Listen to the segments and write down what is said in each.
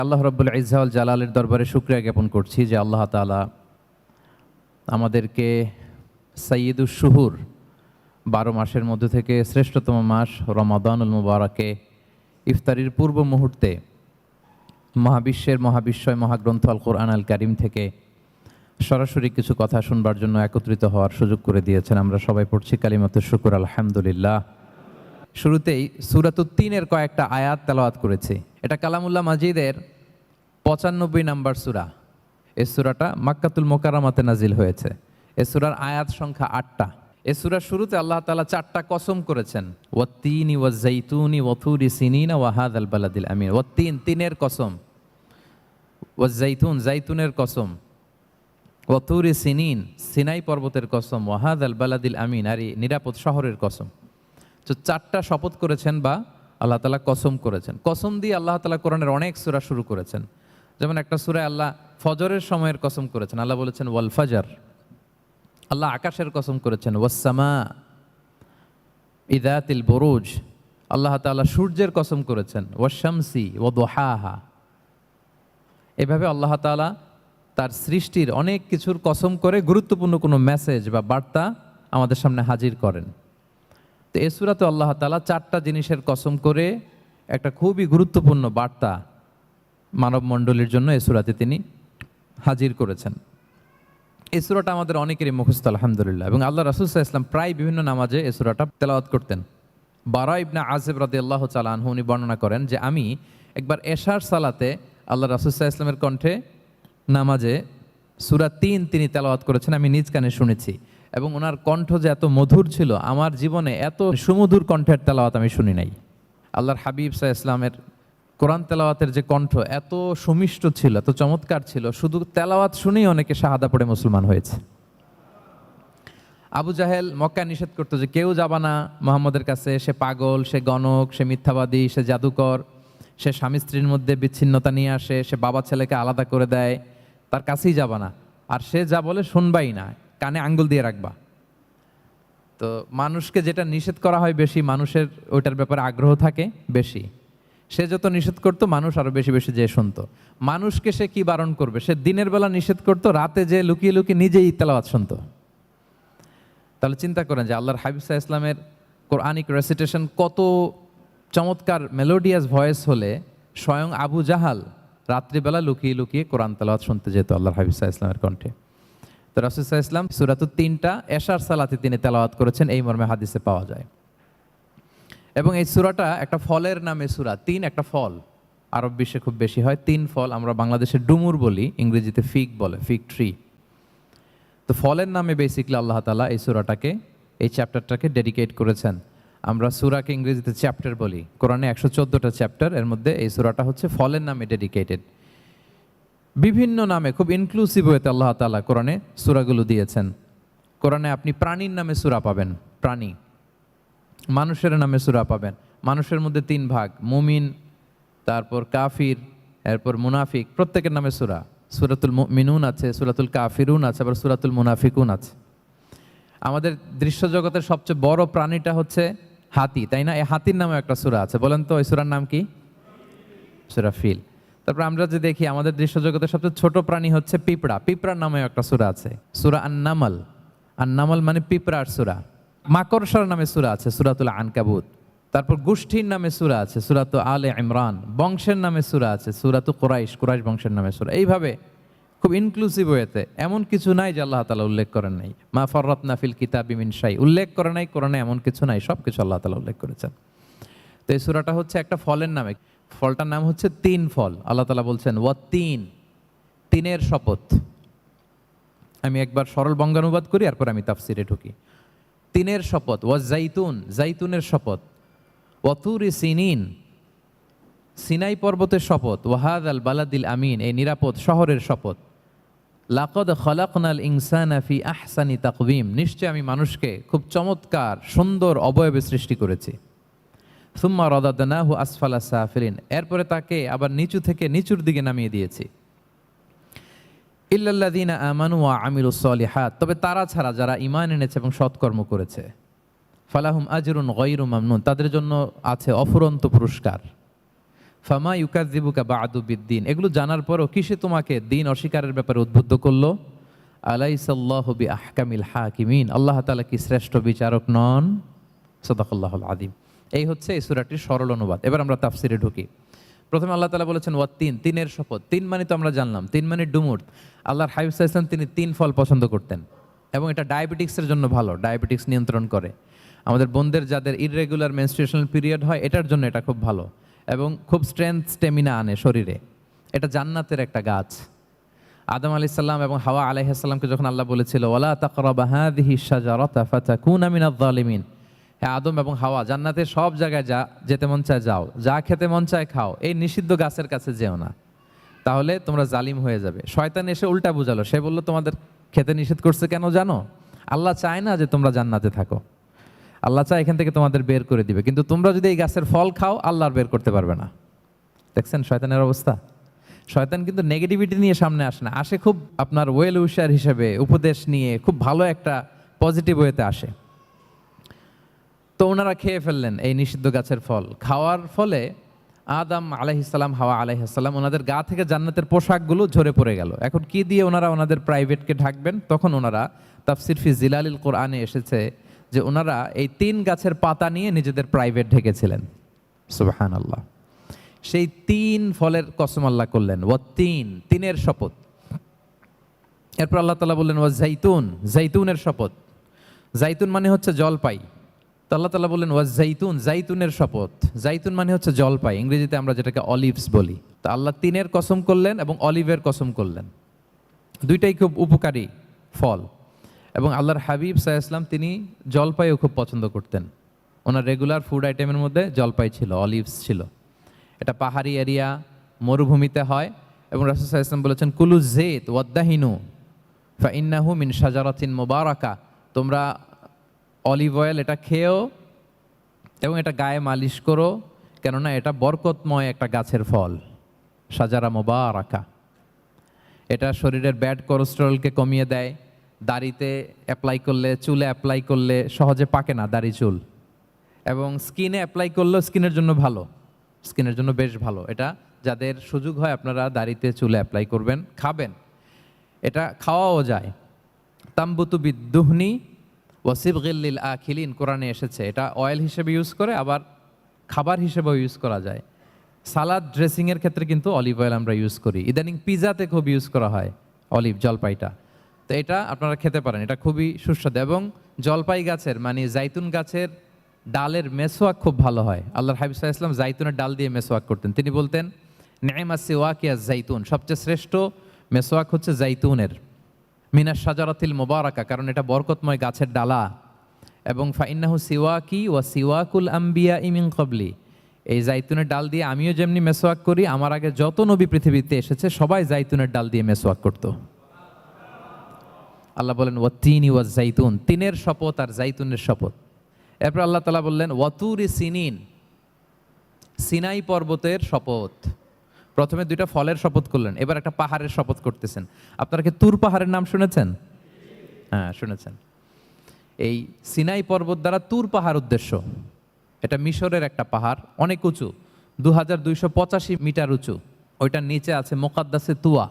আল্লাহ রাব্বুল ইজ্জা ওয়াল জালালের দরবারে শুকরিয়া জ্ঞাপন করছি যে আল্লাহ তাআলা আমাদেরকে সাইয়্যিদুশ শুহুর 12 মাসের মধ্যে থেকে শ্রেষ্ঠতম মাস রমাদানুল মুবারাকে ইফতারির পূর্ব মুহূর্তে মহাবিশ্বের মহাবিশ্বয় মহাগ্রন্থ আল কোরআন আল কারীম থেকে সরাসরি কিছু কথা শুনবার জন্য একত্রিত হওয়ার সুযোগ করে দিয়েছেন। আমরা সবাই পড়ছি কালিমাতুশ শুকর আলহামদুলিল্লাহ। শুরুতেই সূরাতুত তিনের কয়েকটা আয়াত তেলাওয়াত করেছি। এটা কালামুল্লাহ মাজিদের 95 নম্বর সূরা। এই সূরাটা মক্কাতুল মুকাররমাতে নাজিল হয়েছে। এই সূরার আয়াত সংখ্যা 8টা। এই সূরার শুরুতে আল্লাহ তাআলা 4টা কসম করেছেন, ওয়াত-তিনি ওয়াজ-যাইতুনি ওয়া তুরি সিনিনা ওয়া হাযাল বালাদিল আমিন। ওয়াত-তিন, তিনের কসম, ওয়াজ-যাইতুন, যাইতুনের কসম, ওয়া তুরি সিনিন, সিনাই পর্বতের কসম, ওয়া হাযাল বালাদিল আমিন, আর এই নিরাপদ শহরের কসম। তো 4টা শপথ করেছেন বা আল্লাহ তাআলা কসম করেছেন। কসম দিয়ে আল্লাহ তাআলা কোরআনের অনেক সূরা শুরু করেছেন। যেমন একটা সূরায় আল্লাহ ফজরের সময়ের কসম করেছেন, আল্লাহ বলেছেন ওয়াল ফাজর। আল্লাহ আকাশের কসম করেছেন ওয়াস সামা ইযাতিল বুরুজ। আল্লাহ তাআলা সূর্যের কসম করেছেন ওয়াশ শামসি ওয়া দুহাহা। এভাবে আল্লাহ তাআলা তার সৃষ্টির অনেক কিছুর কসম করে গুরুত্বপূর্ণ কোনো মেসেজ বা বার্তা আমাদের সামনে হাজির করেন। তো এই সূরাতে আল্লাহ তাআলা 4টা জিনিসের কসম করে একটা খুবই গুরুত্বপূর্ণ বার্তা মানব মণ্ডলীর জন্য এই সূরাতে তিনি হাজির করেছেন। এই সূরাটা আমাদের অনেকেরই মুখস্থ আলহামদুলিল্লাহ, এবং আল্লাহ রাসূল সাল্লাল্লাহু আলাইহি ওয়াসাল্লাম প্রায় বিভিন্ন নামাজে এই সূরাটা তেলাওয়াত করতেন। বারা ইবনে আযিব রাদিয়াল্লাহু তাআলা আনহু উনি বর্ণনা করেন যে আমি একবার এশার সালাতে আল্লাহ রাসূল সাল্লাল্লাহু আলাইহি ওয়াসাল্লামের কণ্ঠে নামাজে সূরা 3 তিনি তেলাওয়াত করেছেন, আমি নিজ কানে শুনেছি, এবং ওনার কণ্ঠ যে এত মধুর ছিল, আমার জীবনে এত সুমধুর কণ্ঠের তেলাওয়াত আমি শুনি নাই। আল্লাহর হাবিব সাল্লাল্লাহু আলাইহি ওয়াসাল্লামের কোরআন তেলাওয়াতের যে কণ্ঠ এত সুমিষ্ট ছিল, এত চমৎকার ছিল, শুধু তেলাওয়াত শুনেই অনেকে শাহাদা পড়ে মুসলমান হয়েছে। আবু জাহেল মক্কায় নিষেধ করতো যে কেউ যাবা না মুহাম্মদের কাছে, সে পাগল, সে গণক, সে মিথ্যাবাদী, সে জাদুকর, সে স্বামী স্ত্রীর মধ্যে বিচ্ছিন্নতা নিয়ে আসে, সে বাবা ছেলেকে আলাদা করে দেয়, তার কাছেই যাবা না। আর সে যা বলে শুনবাই না, কানে আঙ্গুল দিয়ে রাখবা। তো মানুষকে যেটা নিষেধ করা হয় বেশি, মানুষের ওইটার ব্যাপারে আগ্রহ থাকে বেশি। সে যত নিষেধ করতো মানুষ আরো বেশি বেশি যে শুনতো। মানুষকে সে কি বারণ করবে, সে দিনের বেলা নিষেধ করতো, রাতে যে লুকিয়ে লুকিয়ে নিজেই তেলাওয়াত শুনতো। তাহলে চিন্তা করেন যে আল্লাহর হাবিব সাল্লাল্লাহু আলাইহি ওয়াসাল্লামের কোরআনিক রেসিটেশন কত চমৎকার মেলোডিয়াস ভয়েস হলে স্বয়ং আবু জাহাল রাত্রিবেলা লুকিয়ে লুকিয়ে কোরআন তেলাওয়াত শুনতে যেত আল্লাহর হাবিব সাল্লাল্লাহু আলাইহি ওয়াসাল্লামের কণ্ঠে। তো রাসূল সাল্লাল্লাহু আলাইহি ওয়াসাল্লাম সূরাতুত 3টা এশার সালাতে তিনি তেলাওয়াত করেছেন, এই মর্মে হাদিসে পাওয়া যায়। এবং এই সূরাটা একটা ফলের নামে সূরা। 3 একটা ফল, আরব বিশ্বে খুব বেশি হয় 3 ফল। আমরা বাংলাদেশে ডুমুর বলি, ইংরেজিতে ফিগ বলে, ফিগ ট্রি। তো ফলের নামে বেসিক্যালি আল্লাহ তাআলা এই সূরাটাকে, এই চ্যাপ্টারটাকে ডেডিকেট করেছেন। আমরা সূরাকে ইংরেজিতে চ্যাপ্টার বলি। কোরআনে 114টা চ্যাপ্টার, এর মধ্যে এই সূরাটা হচ্ছে ফলের নামে ডেডিকেটেড। বিভিন্ন নামে খুব ইনক্লুসিভ ওয়েতে আল্লাহ তাআলা কোরআনে সূরাগুলো দিয়েছেন। কোরআনে আপনি প্রাণীর নামে সূরা পাবেন, প্রাণী। মানুষের নামে সূরা পাবেন। মানুষের মধ্যে 3 ভাগ, মুমিন, তারপর কাফির, এরপর মুনাফিক, প্রত্যেকের নামে সূরা। সূরাতুল মুমিনুন আছে, সূরাতুল কাফিরুন আছে, আবার সূরাতুল মুনাফিকুন আছে। আমাদের দৃশ্য জগতের সবচেয়ে বড় প্রাণীটা হচ্ছে হাতি, তাই না? এই হাতির নামে একটা সূরা আছে, বলেন তো ওই সূরার নাম কি? সূরা ফিল। তারপর আমরা যে দেখি আমাদের দৃশ্য জগতের সবচেয়ে ছোট প্রাণী হচ্ছে পিঁপড়া, পিঁপড়ার নামে একটা সূরা আছে, সূরা আন-নামল। আন-নামল মানে পিঁপড়ার সূরা। মাকড়সার নামে সূরা আছে, সূরাতুল আনকাবুত। তারপর গোষ্ঠীর নামে সূরা আছে, সূরাতু আলে ইমরান। বংশের নামে সূরা আছে, সূরাতু কুরাইশ, কুরাইশ বংশের নামে সূরা। এইভাবে খুব ইনক্লুসিভ ওয়েতে, এমন কিছু নাই যে আল্লাহ তাআলা উল্লেখ করেন নাই। মা ফাররাতনা ফিল কিতাবি মিন শাই, উল্লেখ করে নাই কোরআনে এমন কিছু নাই, সব কিছু আল্লাহ তাআলা উল্লেখ করেছেন। তো এই সূরাটা হচ্ছে একটা ফলের নামে। ফলটার নাম হচ্ছে 3 ফল। আল্লাহ তাআলা বলছেন ওয়াত-তিন, তিনের শপথ। আমি একবার সরল বঙ্গানুবাদ করি, এরপর আমি তাফসিরে ঢুকি। 3-এর শপথ, ওয়াজ-যাইতুন, যাইতুনের শপথ, ওয়া তুরি সিনিন, সিনাই পর্বতের শপথ, ওয়া হাযাল বালাদিল আমিন, এই নিরাপদ শহরের শপথ। লাকাদ খালাকনাল ইনসানা ফি আহসানি তাকওয়িম, নিশ্চয় আমি মানুষকে খুব চমৎকার সুন্দর অবয়বে সৃষ্টি করেছি। সুম্মা রাদাদনাহু আসফালা সাফিলিন, এরপরে তাকে আবার নিচু থেকে নিচুর দিকে নামিয়ে দিয়েছি। ইল্লাল্লাযীনা আমানু ওয়া আমিলুস সলিহাত, তবে তারা ছাড়া যারা ঈমান এনেছে এবং সৎকর্ম করেছে। ফালাহুম আজরুন গায়রু মামনুন, তাদের জন্য আছে অফুরন্ত পুরস্কার। ফামা ইউকাযযিবুকা বা'দু বিদ্দিন, এগুলো জানার পরও কিসে তোমাকে দিন অস্বীকারের ব্যাপারে উদ্বুদ্ধ করলো? আলাইসাল্লাহু বিআহকামিল হাকিমিন, আল্লাহ তাআলা কি শ্রেষ্ঠ বিচারক নন? সাদাকাল্লাহুল আযীম। এই হচ্ছে এই সূরাটির সরল অনুবাদ। এবার আমরা তাফসিরে ঢুকি। প্রথমে আল্লাহ তাআলা বলেছেন ওয়াত্তিন, তিনের শপথ। তিন মানে তো আমরা জানলাম, তিন মানে ডুমুর। আল্লাহর হাবিব সাল্লাল্লাহু আলাইহি ওয়াসাল্লাম তিনি তিন ফল পছন্দ করতেন এবং এটা ডায়াবেটিক্সের জন্য ভালো, ডায়াবেটিক্স নিয়ন্ত্রণ করে। আমাদের বোনদের যাদের ইররেগুলার মেনস্ট্রুয়েশনাল পিরিয়ড হয় এটার জন্য এটা খুব ভালো এবং খুব স্ট্রেংথ স্টেমিনা আনে শরীরে। এটা জান্নাতের একটা গাছ। আদম আলাইহিস সালাম এবং হাওয়া আলাইহিস সালামকে যখন আল্লাহ বলেছিল ওয়ালা তাকরাবা হাযিহিশ শাজারাতা ফাতাকুনা মিনাজ জালিমিন, হ্যাঁ আদম এবং হাওয়া জান্নাতের সব জায়গায় যা যেতে মন চায় যাও, যা খেতে মন চায় খাও, এই নিষিদ্ধ গাছের কাছে যেও না, তাহলে তোমরা জালিম হয়ে যাবে। শয়তান এসে উল্টা বুঝালো, সে বলল তোমাদের খেতে নিষেধ করছে কেন জানো? আল্লাহ চায় না যে তোমরা জান্নাতে থাকো, আল্লাহ চায় এখান থেকে তোমাদের বের করে দিবে, কিন্তু তোমরা যদি এই গাছের ফল খাও আল্লাহ আর বের করতে পারবে না। দেখছেন শয়তানের অবস্থা? শয়তান কিন্তু নেগেটিভিটি নিয়ে সামনে আসে না, আসে খুব আপনার ওয়েল উইশার হিসেবে, উপদেশ নিয়ে খুব ভালো একটা পজিটিভ ওয়েতে আসে। তো ওনারা খেয়ে ফেললেন এই নিষিদ্ধ গাছের ফল। খাওয়ার ফলে আদম আলাইহিসসালাম, হাওয়া আলাইহিসসালাম ওনাদের গা থেকে জান্নাতের পোশাকগুলো ঝরে পড়ে গেল। এখন কি দিয়ে ওনারা ওনাদের প্রাইভেটকে ঢাকবেন? তখন ওনারা তাফসির ফি জিলালিল কোরআনে এসেছে যে ওনারা এই তিন গাছের পাতা নিয়ে নিজেদের প্রাইভেট ঢেকেছিলেন। সুবহানাল্লাহ। সেই তিন ফলের কসম আল্লাহ করলেন, ওয়াত্তিন, তিনের শপথ। এরপর আল্লাহ তাআলা বললেন ওয়া জাইতুন, জাইতুনের শপথ। জাইতুন মানে হচ্ছে জলপাই। তো আল্লাহ তাআলা বললেন ওয়া জাইতুন, জাইতুনের শপথ। জাইতুন মানে হচ্ছে জলপাই, ইংরেজিতে আমরা যেটাকে অলিভস বলি। তো আল্লাহ তিনের কসম করলেন এবং অলিভের কসম করলেন। দুইটাই খুব উপকারী ফল এবং আল্লাহর হাবিব সাল্লাল্লাহু আলাইহি ওয়াসাল্লাম তিনি জলপাইও খুব পছন্দ করতেন। ওনার রেগুলার ফুড আইটেমের মধ্যে জলপাই ছিল, অলিভস ছিল। এটা পাহাড়ি এরিয়া, মরুভূমিতে হয় এবং রাসূল সাল্লাল্লাহু আলাইহি ওয়াসাল্লাম বলেছেন কুলু যাইত ওয়াদ্দাহিনু ফাইন্নাহু মিন শাজারাতিন মুবারাকা, তোমরা অলিভ অয়েল এটা খেও এবং এটা গায়ে মালিশ করো, কেননা এটা বরকতময় একটা গাছের ফল, শাজারা মুবারাকা। এটা শরীরের ব্যাড কোলেস্টেরলকে কমিয়ে দেয়। দাড়িতে অ্যাপ্লাই করলে, চুলে অ্যাপ্লাই করলে সহজে পাকে না দাড়ি চুল, এবং স্কিনে অ্যাপ্লাই করলেও স্কিনের জন্য ভালো, স্কিনের জন্য বেশ ভালো। এটা যাদের সুযোগ হয় আপনারা দাড়িতে চুলে অ্যাপ্লাই করবেন, খাবেন। এটা খাওয়াও যায়। তাম্বুতু বিদ্দুহনি ওয়াসিবগিল লিল আখিলিন, কোরআনে এসেছে। এটা অয়েল হিসেবে ইউজ করে, আবার খাবার হিসেবেও ইউজ করা যায়। সালাদ ড্রেসিংয়ের ক্ষেত্রে কিন্তু অলিভ অয়েল আমরা ইউজ করি। ইদানিং পিজাতে খুব ইউজ করা হয় অলিভ, জলপাইটা। তো এটা আপনারা খেতে পারেন, এটা খুবই সুস্বাদু। এবং জলপাই গাছের মানে জাইতুন গাছের ডালের মেসোয়াক খুব ভালো হয়। আল্লাহর হাবিব সাল্লাল্লাহু আলাইহি ওয়াসাল্লাম জাইতুনের ডাল দিয়ে মেসোয়াক করতেন। তিনি বলতেন নি'মা সিওয়াকিয়া জাইতুন, সবচেয়ে শ্রেষ্ঠ মেসোয়াক হচ্ছে জাইতুনের। মিনাশ শাজারাতিল মুবারাকা, কারণ এটা বরকতময় গাছের ডালা। এবং ফাইন্নাহু সিওয়াকি ওয়া সিওয়াকুল আম্বিয়া মিন ক্বাবলি, এই জাইতুনের ডাল দিয়ে আমিও যেমনি মেসোয়াক করি, আমার আগে যত নবী পৃথিবীতে এসেছে সবাই জাইতুনের ডাল দিয়ে মেসোয়াক করত। আল্লাহ বলেন ওয়াত্তিনি ওয়াজ জাইতুন, তিনের শপথ আর জাইতুনের শপথ। এরপর আল্লাহ তাআলা বললেন ওয়াতুরি সিনিন, সিনাই পর্বতের শপথ। প্রথমে দুইটা ফলের শপথ করলেন, এবার একটা পাহাড়ের শপথ করতেছেন। আপনারা কি তুর পাহাড়ের নাম শুনেছেন? হ্যাঁ শুনেছেন। এই সিনাই পর্বত দ্বারা তুর পাহাড় উদ্দেশ্য। এটা মিশরের একটা পাহাড়, অনেক উঁচু, 2285 মিটার উঁচু। ওইটার নিচে আছে মুকাদ্দাসে তুয়া,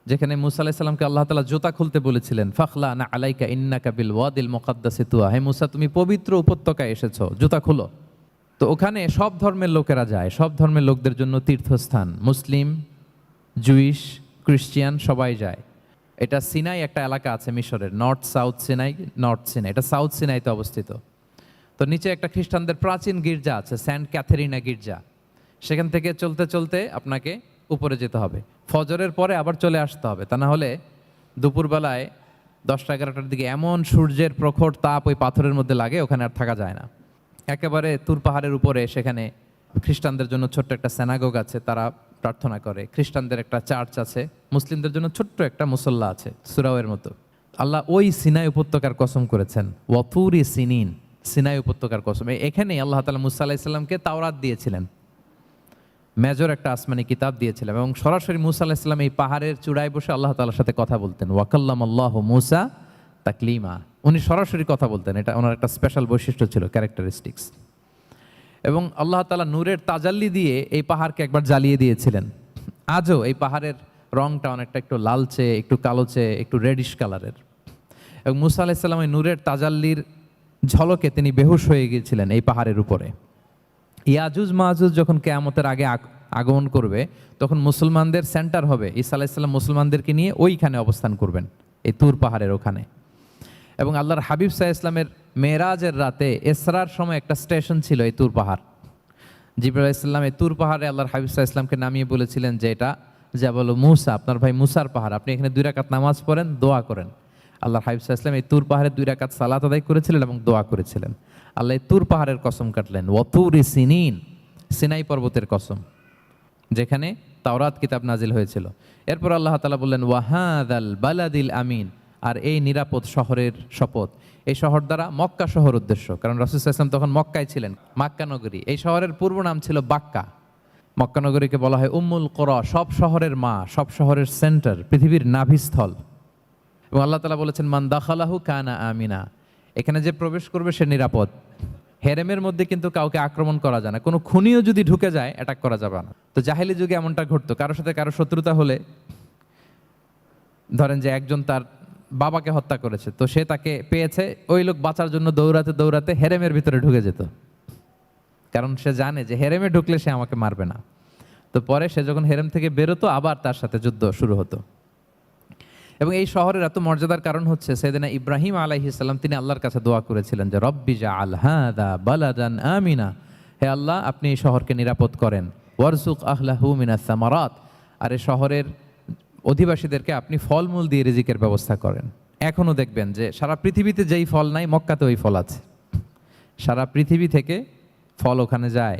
যেখানে মুসা আলাইহিস সালামকে আল্লাহ তাআলা জুতা খুলতে বলেছিলেন, ফাখলা না আলাইকা ইন্নাকা বিল ওয়াদিল মুকাদ্দাসে তুয়া, হে মুসা তুমি পবিত্র উপত্যকায় এসেছো, জুতা খুলো। তো ওখানে সব ধর্মের লোকেরা যায়, সব ধর্মের লোকদের জন্য তীর্থস্থান, মুসলিম, জুইশ, ক্রিশ্চিয়ান সবাই যায়। এটা সিনাই একটা এলাকা আছে মিশরের, north south Sinai, north Sinai, এটা সাউথ সিনাইতে অবস্থিত। তো নিচে একটা খ্রিস্টানদের প্রাচীন গির্জা আছে, সেন্ট ক্যাথেরিনা গির্জা। সেখান থেকে চলতে চলতে আপনাকে উপরে যেতে হবে, ফজরের পরে আবার চলে আসতে হবে, তা না হলে দুপুরবেলায় 10টা-11টার দিকে এমন সূর্যের প্রখর তাপ ওই পাথরের মধ্যে লাগে, ওখানে আর থাকা যায় না। একেবারে তুর পাহাড়ের উপরে সেখানে খ্রিস্টানদের জন্য ছোট্ট একটা সিনাগোগ আছে, তারা প্রার্থনা করে। খ্রিস্টানদের একটা চার্চ আছে, মুসলিমদের জন্য ছোট্ট একটা মুসল্লা আছে সুরাওয়ের মতো। আল্লাহ ওই সিনাই উপত্যকার কসম করেছেন, ওয়াতুরি সিনিন, সিনাই উপত্যকার কসম। এখানেই আল্লাহ তাআলা মুসা আলাইহিস সালামকে তাওরাত দিয়েছিলেন, মেজর একটা আসমানি কিতাব দিয়েছিলেন, এবং সরাসরি মুসা আলাইহিস সালাম এই পাহাড়ের চূড়ায় বসে আল্লাহ তাআলার সাথে কথা বলতেন। ওয়াকাল্লামাল্লাহু মুসা তাকলিমা, উনি সরাসরি কথা বলতেন, এটা ওনার একটা স্পেশাল বৈশিষ্ট্য ছিল, ক্যারেক্টারিস্টিক্স। এবং আল্লাহ তাআলা নূরের তাজাল্লি দিয়ে এই পাহাড়কে একবার জ্বালিয়ে দিয়েছিলেন। আজও এই পাহাড়ের রংটা অনেকটা একটু লালচে, একটু কালোচে, একটু রেডিশ কালারের। এবং মুসা আলাইহিস সালাম এই নূরের তাজাল্লির ঝলকে তিনি বেহুশ হয়ে গিয়েছিলেন এই পাহাড়ের উপরে। ইয়াজুজ মাহাজুজ যখন কিয়ামতের আগে আগমন করবে, তখন মুসলমানদের সেন্টার হবে। ঈসা আলাইহিস সালাম মুসলমানদেরকে নিয়ে ওইখানে অবস্থান করবেন, এই তুর পাহাড়ের ওখানে। এবং আল্লাহর হাবিব সাল্লাল্লাহু আলাইহি ওয়াসাল্লামের মেরাজের রাতে ইসরার সময় একটা স্টেশন ছিল এই তুর পাহাড়। জিবরাইল আলাইহিস সালাম এই তুর পাহাড়ে আল্লাহর হাবিব সাল্লাল্লাহু আলাইহি ওয়াসাল্লামকে নামিয়ে বলেছিলেন যে এটা জাবাল মুসা, আপনার ভাই মুসার পাহাড়, আপনি এখানে 2 রাকাত নামাজ পড়েন, দোয়া করেন। আল্লাহর হাবিব সাল্লাল্লাহু আলাইহি ওয়াসাল্লাম এই তুর পাহাড়ে 2 রাকাত সালাত আদায় করেছিলেন এবং দোয়া করেছিলেন। আল্লাহ এই তুর পাহাড়ের কসম কাটলেন, ওয়াতুরি সিনিন, সিনাই পর্বতের কসম, যেখানে তাওরাত কিতাব নাজিল হয়েছিল। এরপর আল্লাহ তাআলা বললেন ওয়াহাদাল বালাদিল আমিন, আর এই নিরাপদ শহরের শপথ। এই শহর দ্বারা মক্কা শহর উদ্দেশ্য, কারণ রাসূল সাল্লাল্লাহু আলাইহি ওয়াসাল্লাম তখন মক্কায় ছিলেন, মক্কা নগরী। এই শহরের পূর্ব নাম ছিল বাক্কা। মক্কা নগরীকে বলা হয় উম্মুল কুরা, সব শহরের মা, সব শহরের সেন্টার, পৃথিবীর নাভিস্থল। এবং আল্লাহ তাআলা বলেছেন মান দাখালাহু কানা আমিনা, এখানে যে প্রবেশ করবে সে নিরাপদ। হেরেমের মধ্যে কিন্তু কাউকে আক্রমণ করা যায় না, কোনো খুনিও যদি ঢুকে যায় অ্যাটাক করা যাবে না। তো জাহেলি যুগে এমনটা ঘটতো, কারোর সাথে কারো শত্রুতা হলে, ধরেন যে একজন তার বাবাকে হত্যা করেছে, তো সে তাকে পেয়েছে, ওই লোক বাঁচার জন্য দৌড়াতে দৌড়াতে হেরেমের ভিতরে ঢুকে যেত, কারণ সে জানে যে হেরেমে ঢুকলে সে আমাকে মারবে না। তো পরে সে যখন হেরেম থেকে বেরোতো, আবার তার সাথে যুদ্ধ শুরু হতো। এবং এই শহরের এত মর্যাদার কারণ হচ্ছে সাইয়েদনা ইব্রাহিম আলাইহিস সালাম তিনি আল্লাহর কাছে দোয়া করেছিলেন যে রব্বি জাআল হাযা বালাদান আমিনা, হে আল্লাহ আপনি এই শহরকে নিরাপদ করেন, ওয়ারযুক আহলাহু মিনাস সামারাত, আর এই শহরের অধিবাসীদেরকে আপনি ফলমূল দিয়ে রিজিকের ব্যবস্থা করেন। এখনো দেখবেন যে সারা পৃথিবীতে যেই ফল নাই মক্কাতে ওই ফল আছে, সারা পৃথিবী থেকে ফল ওখানে যায়।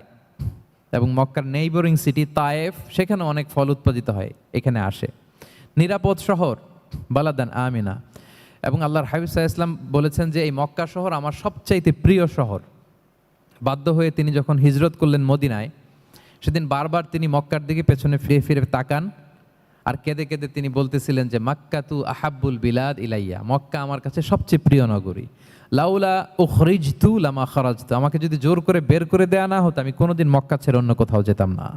এবং মক্কার নেইবরিং সিটি তায়েফ, সেখানে অনেক ফল উৎপাদিত হয়, এখানে আসে। নিরাপদ শহর বালাদান আমিনা। এবং আল্লাহর হাবিব সাল্লাল্লাহু আলাইহি ওয়াসাল্লাম বলেছেন যে এই মক্কা শহর আমার সবচাইতে প্রিয় শহর। বাধ্য হয়ে তিনি যখন হিজরত করলেন মদিনায়, সেদিন বারবার তিনি মক্কার দিকে পেছনে ফিরে ফিরে তাকান, আর কেঁদে কেঁদে তিনি বলতেছিলেন যে মাক্কাতু আহাব্বুল বিলাদ ইলাইয়া, মক্কা আমার কাছে সবচেয়ে প্রিয় নগরী। লাউলা উখরিজতু লামা খারাজতু, আমাকে যদি জোর করে বের করে দেয়া না হতো আমি কোনোদিন মক্কা ছেড়ে অন্য কোথাও যেতাম না।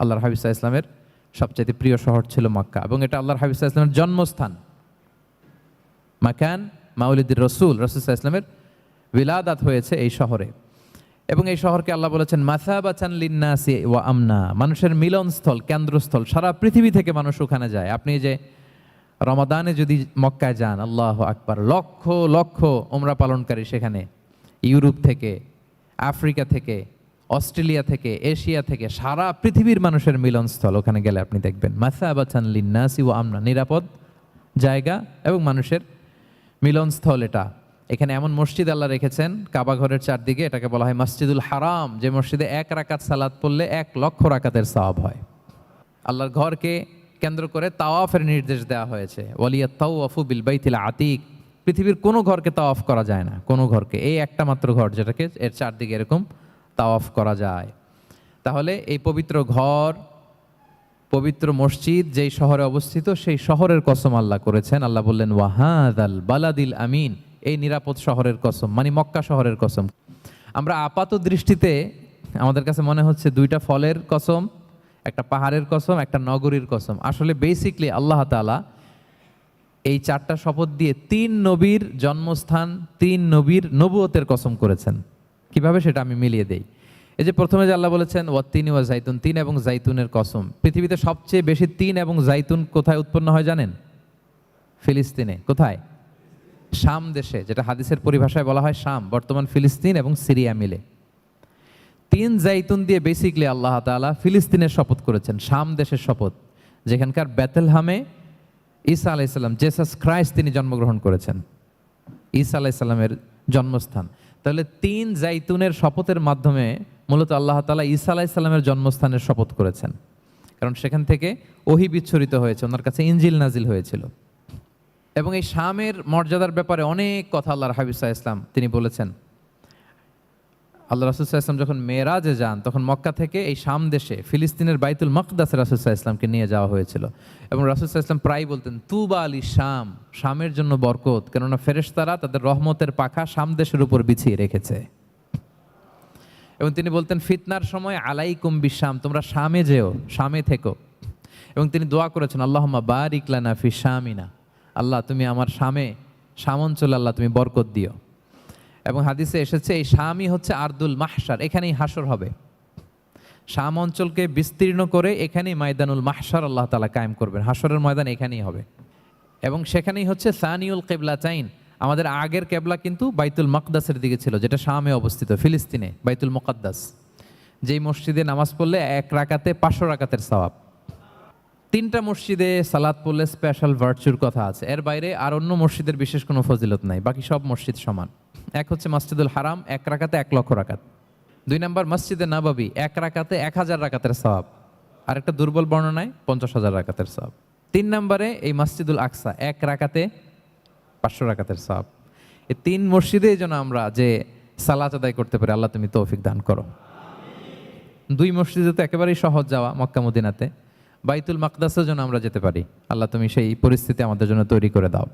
আল্লাহর হাবিব সাল্লাল্লাহু আলাইহি ওয়াসাল্লামের সবচাইতে প্রিয় শহর ছিল মক্কা, এবং এটা আল্লাহর হাবিব সাল্লাল্লাহু আলাইহি ওয়াসাল্লামের জন্মস্থান, মাকান মাউলিদির রাসূল, রাসূল সাল্লাল্লাহু আলাইহি ওয়াসাল্লামের বিলাদাত হয়েছে এই শহরে। এবং এই শহরকে আল্লাহ বলেছেন মাসাবাতান লিন্নাসি ওয়া আমনা, মানুষের মিলনস্থল, কেন্দ্রস্থল, সারা পৃথিবী থেকে মানুষ ওখানে যায়। আপনি যে রমাদানে যদি মক্কায় যান, আল্লাহু আকবার, লক্ষ লক্ষ উমরা পালনকারী সেখানে, ইউরোপ থেকে, আফ্রিকা থেকে, অস্ট্রেলিয়া থেকে, এশিয়া থেকে, সারা পৃথিবীর মানুষের মিলনস্থল। ওখানে গেলে আপনি দেখবেন মাসাবাতান লিন্নাসি ওয়া আমনা, নিরাপদ জায়গা এবং মানুষের মিলনস্থল। এটা এখানে এমন মসজিদ আল্লাহ রেখেছেন কাবা ঘরের চারদিকে, এটাকে বলা হয় মসজিদুল হারাম, যে মসজিদে 1 রাকাত সালাত পড়লে 1 লক্ষ রাকাতের সওয়াব হয়। আল্লাহর ঘরকে কেন্দ্র করে তাওয়াফের নির্দেশ দেওয়া হয়েছে, ওয়ালিয়াত তাওয়াফু বিল বাইতিল আতিক, পৃথিবীর কোনো ঘরকে তাওয়াফ করা যায় না, কোনো ঘরকে, এই একটা মাত্র ঘর যেটাকে এর চারদিকে এরকম তাওয়াফ করা যায়। তাহলে এই পবিত্র ঘর, পবিত্র মসজিদ যেই শহরে অবস্থিত, সেই শহরের কসম আল্লাহ করেছেন। আল্লাহ বললেন ওয়াহাদাল বালাদিল আমিন, এই নিরাপদ শহরের কসম, মানে মক্কা শহরের কসম। আমরা আপাত দৃষ্টিতে আমাদের কাছে মনে হচ্ছে 2টা ফলের কসম, একটা পাহাড়ের কসম, একটা নগরীর কসম। আসলে বেসিকলি আল্লাহ তাআলা এই 4টা শপথ দিয়ে 3 নবীর জন্মস্থান, 3 নবীর নবুয়তের কসম করেছেন। কিভাবে সেটা আমি মিলিয়ে দেই। এই যে প্রথমে যে আল্লাহ বলেছেন ওয়াত্তিনি ওয়া জাইতুন, 3 এবং জাইতুনের কসম। পৃথিবীতে সবচেয়ে বেশি 3 এবং জাইতুন কোথায় উৎপন্ন হয় জানেন? ফিলিস্তিনে। কোথায়? শাম দেশে, যেটা হাদিসের পরিভাষায় বলা হয় শাম, বর্তমান ফিলিস্তিন এবং সিরিয়া মিলে। 3 জাইতুন দিয়ে বেসিকলি আল্লাহ তাআলা ফিলিস্তিনের শপথ করেছেন, শাম দেশের শপথ, যেখানকার বেথলহামে ঈসা আলাইহিস সালাম, জেসাস ক্রাইস্ট, তিনি জন্মগ্রহণ করেছেন, ঈসা আলাইহিস সালামের জন্মস্থান। তাহলে 3 জাইতুনের শপথের মাধ্যমে মূলত আল্লাহ তাআলা ঈসা আলাইহিস সালামের জন্মস্থানের শপথ করেছেন, কারণ সেখান থেকে ওহী বিচ্ছুরিত হয়েছে, ওনার কাছে ইনজিল নাজিল হয়েছিল। এবং এই শামের মর্যাদার ব্যাপারে অনেক কথা আল্লাহর হাবিব সাল্লাল্লাহু আলাইহি ওয়াসাল্লাম তিনি বলেছেন। আল্লাহ রাসূল সাল্লাল্লাহু আলাইহি ওয়াসাল্লাম যখন মেরাজে যান, তখন মক্কা থেকে এই শাম দেশে ফিলিস্তিনের বাইতুল মাকদাসে রাসূল সাল্লাল্লাহু আলাইহি ওয়াসাল্লামকে নিয়ে যাওয়া হয়েছিল। এবং রাসূল সাল্লাল্লাহু আলাইহি ওয়াসাল্লাম প্রায় বলতেন তুবা আলি শাম, শামের জন্য বরকত, কেননা ফেরেশতারা তাদের রহমতের পাখা শাম দেশের উপর বিছিয়ে রেখেছে। এবং তিনি বলতেন ফিতনার সময় আলাইকুম বিশাম, তোমরা শামে যেও, শামে থেকো। এবং তিনি দোয়া করেছেন আল্লাহুম্মা বারিক লানা ফি শামিনা, আল্লাহ তুমি আমার শাম অঞ্চলে আল্লাহ তুমি বরকত দিও। এবং হাদিসে এসেছে এই শামই হচ্ছে আরদুল মাহশার, এখানেই হাসর হবে। শাম অঞ্চলকে বিস্তীর্ণ করে এখানেই ময়দানুল মাহশার আল্লাহ তাআলা কায়েম করবেন, হাসরের ময়দান এখানেই হবে। এবং সেখানেই হচ্ছে সানিউল কিবলাতাইন, আমাদের আগের কেবলা কিন্তু বাইতুল মাকদাসের দিকে ছিল, যেটা শামে অবস্থিত, ফিলিস্তিনে বাইতুল মুকাদ্দাস, যেই মসজিদে নামাজ পড়লে 1 রাকাতে 500 রাকাতের সওয়াব। 3টা মসজিদে সালাত পড়লে স্পেশাল ভার্চুর কথা আছে, এর বাইরে আর অন্য মসজিদের বিশেষ কোনো ফজিলত নাই, বাকি সব মসজিদ সমান। এক হচ্ছে মসজিদুল হারাম, 1 রাকাতে 1 লক্ষ রাকাত। 2 নম্বর মসজিদে নববী, 1 রাকাতে 1000 রাকাতের সওয়াব, আর একটা দুর্বল বর্ণনায় 50,000 রাকাতের সওয়াব। 3 নম্বরে এই মসজিদুল আকসা, 1 রাকাতে 500 রাকাতের সওয়াব। এই 3 মসজিদে যেন আমরা যে সালাত আদায় করতে পারি, আল্লাহ তুমি তৌফিক দান করো। 2 মসজিদে তো একেবারেই সহজ যাওয়া, মক্কা মদিনাতে। বাইতুল মাকদাসের জন্য আমরা যেতে পারি, আল্লাহ তুমি সেই পরিস্থিতি আমাদের জন্য তৈরি করে দাও।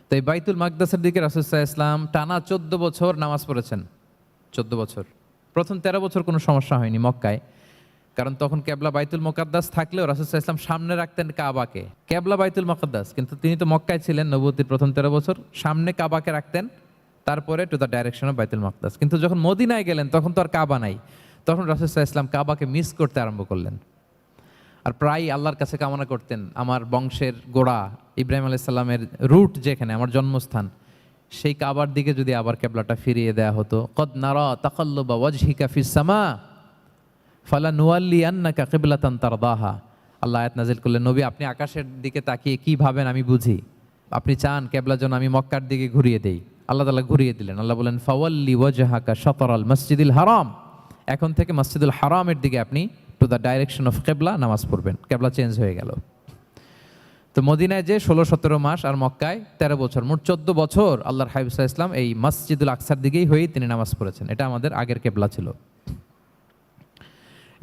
তো এই বাইতুল মাকদাসের দিকে রাসূল সাল্লাল্লাহু আলাইহি ওয়াসাল্লাম টানা 14 বছর নামাজ পড়েছেন। 14 বছর। প্রথম 13 বছর কোনো সমস্যা হয়নি মক্কায়, কারণ তখন কেবলা বাইতুল মুকাদ্দাস থাকলেও রাসূল সাল্লাল্লাহু আলাইহি ওয়াসাল্লাম সামনে রাখতেন কাবাকে, কেবলা বাইতুল মুকাদ্দাস, কিন্তু তিনি তো মক্কায় ছিলেন নবুয়তির প্রথম 13 বছর, সামনে কাবাকে রাখতেন, তারপরে টু দ্য ডাইরেকশন অফ বাইতুল মুকাদ্দাস। কিন্তু যখন মদিনায় গেলেন তখন তো আর কাবা নাই, তখন রাসূল সাল্লাল্লাহু আলাইহি ওয়াসাল্লাম কাবাকে মিস করতে আরম্ভ করলেন। আর প্রায় আল্লাহর কাছে কামনা করতেন, আমার বংশের গোড়া ইব্রাহিম আলাইহিস সালামের রুট যেখানে, আমার জন্মস্থান, সেই কাবার দিকে যদি আবার কেবলাটা ফিরিয়ে দেয়া হতো। কদ নারা তাকাল্লুবা ওয়াজহিকা ফিস সামা ফালানুওয়াল্লিয়ান্নাকা কিবলাতান তারদাহা। আল্লাহ আয়াত নাযিল করলেন, নবী আপনি আকাশের দিকে তাকিয়ে কি ভাবেন আমি বুঝি, আপনি চান কেবলা যেন আমি মক্কার দিকে ঘুরিয়ে দেই। আল্লাহ তাআলা ঘুরিয়ে দিলেন। আল্লাহ বলেন ফাওয়াল্লি ওয়াজহাকা শাতরাল মসজিদিল হারাম, এখন থেকে মসজিদুল হারামের দিকে আপনি টু দ্য ডাইরেকশন অফ কেবলা নামাজ পড়বেন। কেবলা চেঞ্জ হয়ে গেল। তো মদিনায় যে 16-17 মাস আর মক্কায় 13 বছর, মোট 14 বছর আল্লাহর হাবিব সাল্লাল্লাহু আলাইহি ওয়াসাল্লাম এই মসজিদুল আকসার দিকেই হয়েই তিনি নামাজ পড়েছেন। এটা আমাদের আগের কেবলা ছিল।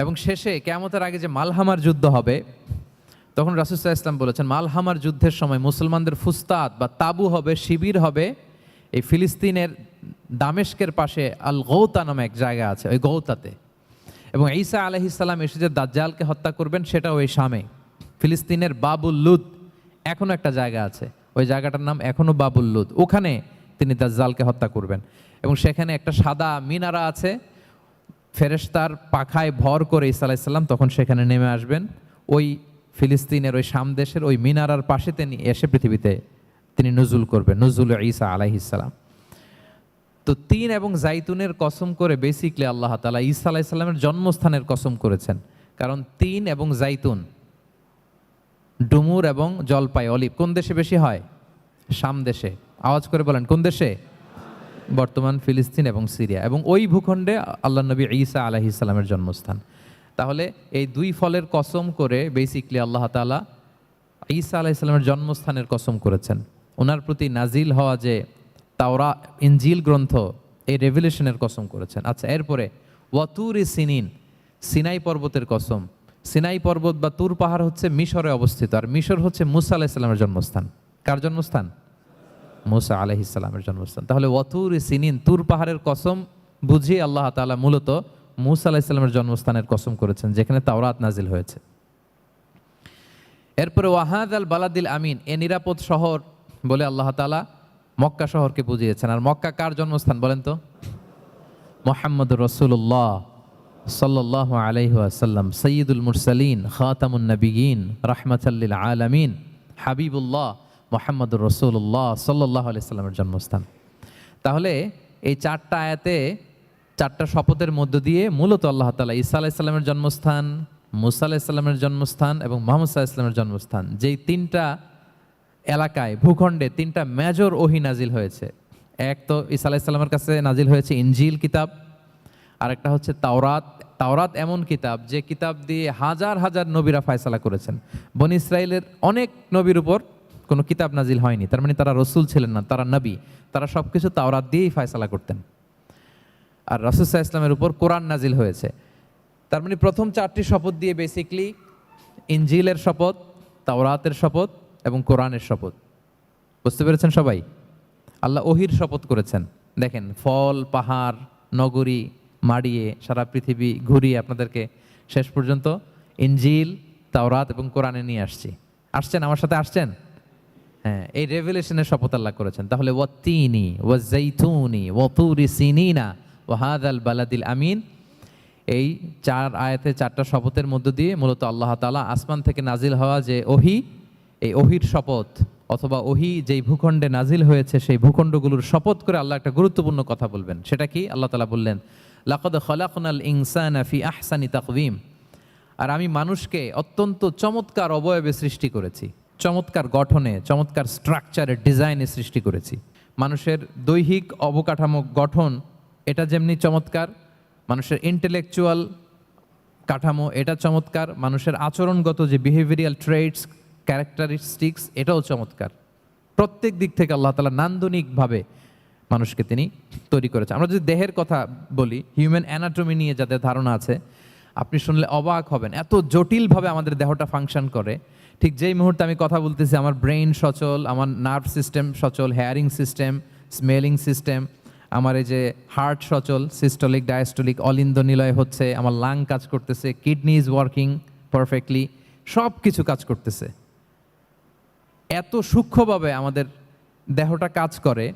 এবং শেষে কিয়ামতের আগে যে মালহামার যুদ্ধ হবে, তখন রাসূল সাল্লাল্লাহু আলাইহি ওয়াসাল্লাম বলেছেন মালহামার যুদ্ধের সময় মুসলমানদের ফুস্তাদ বা তাবু হবে, শিবির হবে এই ফিলিস্তিনের দামেস্কের পাশে আল গৌতা নামে এক জায়গা আছে, ওই গৌতাতে। এবং ঈসা আলাইহিস সালাম এসে যে দাজ্জালকে হত্যা করবেন সেটাও ওই শামে, ফিলিস্তিনের বাবুল লুদ এখনো একটা জায়গা আছে, ওই জায়গাটার নাম এখনো বাবুল লুদ, ওখানে তিনি দাজ্জালকে হত্যা করবেন। এবং সেখানে একটা সাদা মিনারা আছে, ফেরেশতার পাখায় ভর করে ঈসা আলাইহিস সালাম তখন সেখানে নেমে আসবেন, ওই ফিলিস্তিনের ওই শাম দেশের ওই মিনারার পাশে তিনি এসে পৃথিবীতে তিনি নুজুল করবেন, নুজুল ঈসা আলাইহিস সালাম। তো 3 এবং জাইতুনের কসম করে বেসিকলি আল্লাহ তাআলা ঈসা আলাইহিস সালামের জন্মস্থানের কসম করেছেন, কারণ 3 এবং জাইতুন, ডুমুর এবং জলপাই, অলিভ কোন দেশে বেশি হয়? শাম দেশে। আওয়াজ করে বলেন কোন দেশে? বর্তমান ফিলিস্তিন এবং সিরিয়া, এবং ওই ভূখণ্ডে আল্লাহ নবী ঈসা আলাইহিস সালামের জন্মস্থান। তাহলে এই 2 ফলের কসম করে বেসিকলি আল্লাহ তাআলা ঈসা আলাইহিস সালামের জন্মস্থানের কসম করেছেন। ওনার প্রতি নাজিল হওয়া যে তাওরাত ইনজিল গ্রন্থ, এই রেভেলেশনের কসম করেছেন। আচ্ছা, এরপরে ওয়াতুরি সিনিন, সিনাই পর্বতের কসম। সিনাই পর্বত বা তুর পাহাড় হচ্ছে মিশরে অবস্থিত, আর মিশর হচ্ছে মুসা আলাইহিস সালামের জন্মস্থান। কার জন্মস্থান? মুসা আলাইহিস সালামের জন্মস্থান। তাহলে ওয়াতুরি সিনিন, তুর পাহাড়ের কসম বুঝিয়ে আল্লাহ তাআলা মূলত মুসা আলাইহিস সালামের জন্মস্থানের কসম করেছেন, যেখানে তাওরাত নাজিল হয়েছে। এরপরে ওয়াহাদাল বালাদিল আমিন, এ নিরাপদ শহর বলে আল্লাহ তাআলা মক্কা শহরকে বুঝিয়েছেন। আর মক্কা কার জন্মস্থান বলেন তো? মুহাম্মদুর রাসূলুল্লাহ সাল্লাল্লাহু আলাইহি ওয়াসাল্লাম, সাইয়্যিদুল মুরসালিন, খাতামুন নবিয়্যিন, রাহমাতাল লিল আলামিন, হাবিবুল্লাহ মুহাম্মদুর রাসূলুল্লাহ সাল্লাল্লাহু আলাইহি ওয়াসাল্লামের জন্মস্থান। তাহলে এই 4টা আয়াতে 4টা শপথের মধ্য দিয়ে মূলত আল্লাহ তাআলা ঈসা আলাইহিস সালামের জন্মস্থান, মুসা আলাইহিস সালামের জন্মস্থান এবং মুহাম্মদ সাল্লাল্লাহু আলাইহি ওয়াসাল্লামের জন্মস্থান, যেই 3টা এলাকায় ভূখণ্ডে 3টা মেজর ওহী নাজিল হয়েছে। এক তো ঈসা আলাইহিস সালামের কাছে নাজিল হয়েছে ইনজিল কিতাব, আরেকটা হচ্ছে তাওরাত। তাওরাত এমন কিতাব যে কিতাব দিয়ে হাজার হাজার নবীরা ফয়সালা করেছেন। বনি ইসরাইলের অনেক নবীর উপর কোনো কিতাব নাজিল হয়নি, তার মানে তারা রসুল ছিলেন না, তারা নবী, তারা সব কিছু তাওরাত দিয়েই ফয়সালা করতেন। আর রাসূল সাল্লাল্লাহু আলাইহি ওয়াসাল্লামের উপর কোরআন নাজিল হয়েছে। তার মানে প্রথম 4টি শপথ দিয়ে বেসিকলি ইনজিলের শপথ, তাওরাতের শপথ এবং কোরআনের শপথ। বুঝতে পেরেছেন সবাই? আল্লাহ ওহির শপথ করেছেন। দেখেন, ফল, পাহাড়, নগরী মাড়িয়ে সারা পৃথিবী ঘুরিয়ে আপনাদেরকে শেষ পর্যন্ত ইনজিল, তাওরাত এবং কোরআনে নিয়ে আসছি। আসছেন আমার সাথে, আসছেন? হ্যাঁ, এই রেভেলেশনের শপথ আল্লাহ করেছেন। তাহলে ওয়াত্তিনি ওয়াজ্জাইতুনি ওয়াতুরি সিনিনা ওয়া হাযাল বালাদিল আমিন, এই 4 আয়াতে 4টা শপথের মধ্য দিয়ে মূলত আল্লাহ তাআলা আসমান থেকে নাজিল হওয়া যে ওহী, এই ওহীর শপথ অথবা ওহী যেই ভূখণ্ডে নাজিল হয়েছে সেই ভূখণ্ডগুলোর শপথ করে আল্লাহ একটা গুরুত্বপূর্ণ কথা বলবেন। সেটা কি? আল্লাহ তাআলা বললেন, লাকাদ খালাকনাল ইনসানা ফি আহসানি তাকওয়িম, আর আমি মানুষকে অত্যন্ত চমৎকার অবয়বে সৃষ্টি করেছি, চমৎকার গঠনে, চমৎকার স্ট্রাকচারে, ডিজাইনে সৃষ্টি করেছি। মানুষের দৈহিক অবকাঠামো গঠন এটা যেমনি চমৎকার, মানুষের ইন্টেলেকচুয়াল কাঠামো এটা চমৎকার, মানুষের আচরণগত যে বিহেভিয়ারাল ট্রেটস, ক্যারেক্টারিস্টিক্স এটাও চমৎকার। প্রত্যেক দিক থেকে আল্লাহ তাআলা নান্দনিকভাবে মানুষকে তিনি তৈরি করেছে। আমরা যদি দেহের কথা বলি, হিউম্যান অ্যানাটমি নিয়ে যাদের ধারণা আছে, আপনি শুনলে অবাক হবেন এত জটিলভাবে আমাদের দেহটা ফাংশন করে। ঠিক যেই মুহূর্তে আমি কথা বলতেছি আমার ব্রেইন সচল, আমার নার্ভ সিস্টেম সচল, হেয়ারিং সিস্টেম, স্মেলিং সিস্টেম, আমার এই যে হার্ট সচল, সিস্টোলিক ডায়াস্টোলিক অলিন্দ নিলয় হচ্ছে, আমার লাং কাজ করতেছে, কিডনি ইজ ওয়ার্কিং পারফেক্টলি, সব কিছু কাজ করতেছে। এত সূক্ষ্মভাবে আমাদের দেহটা কাজ করে,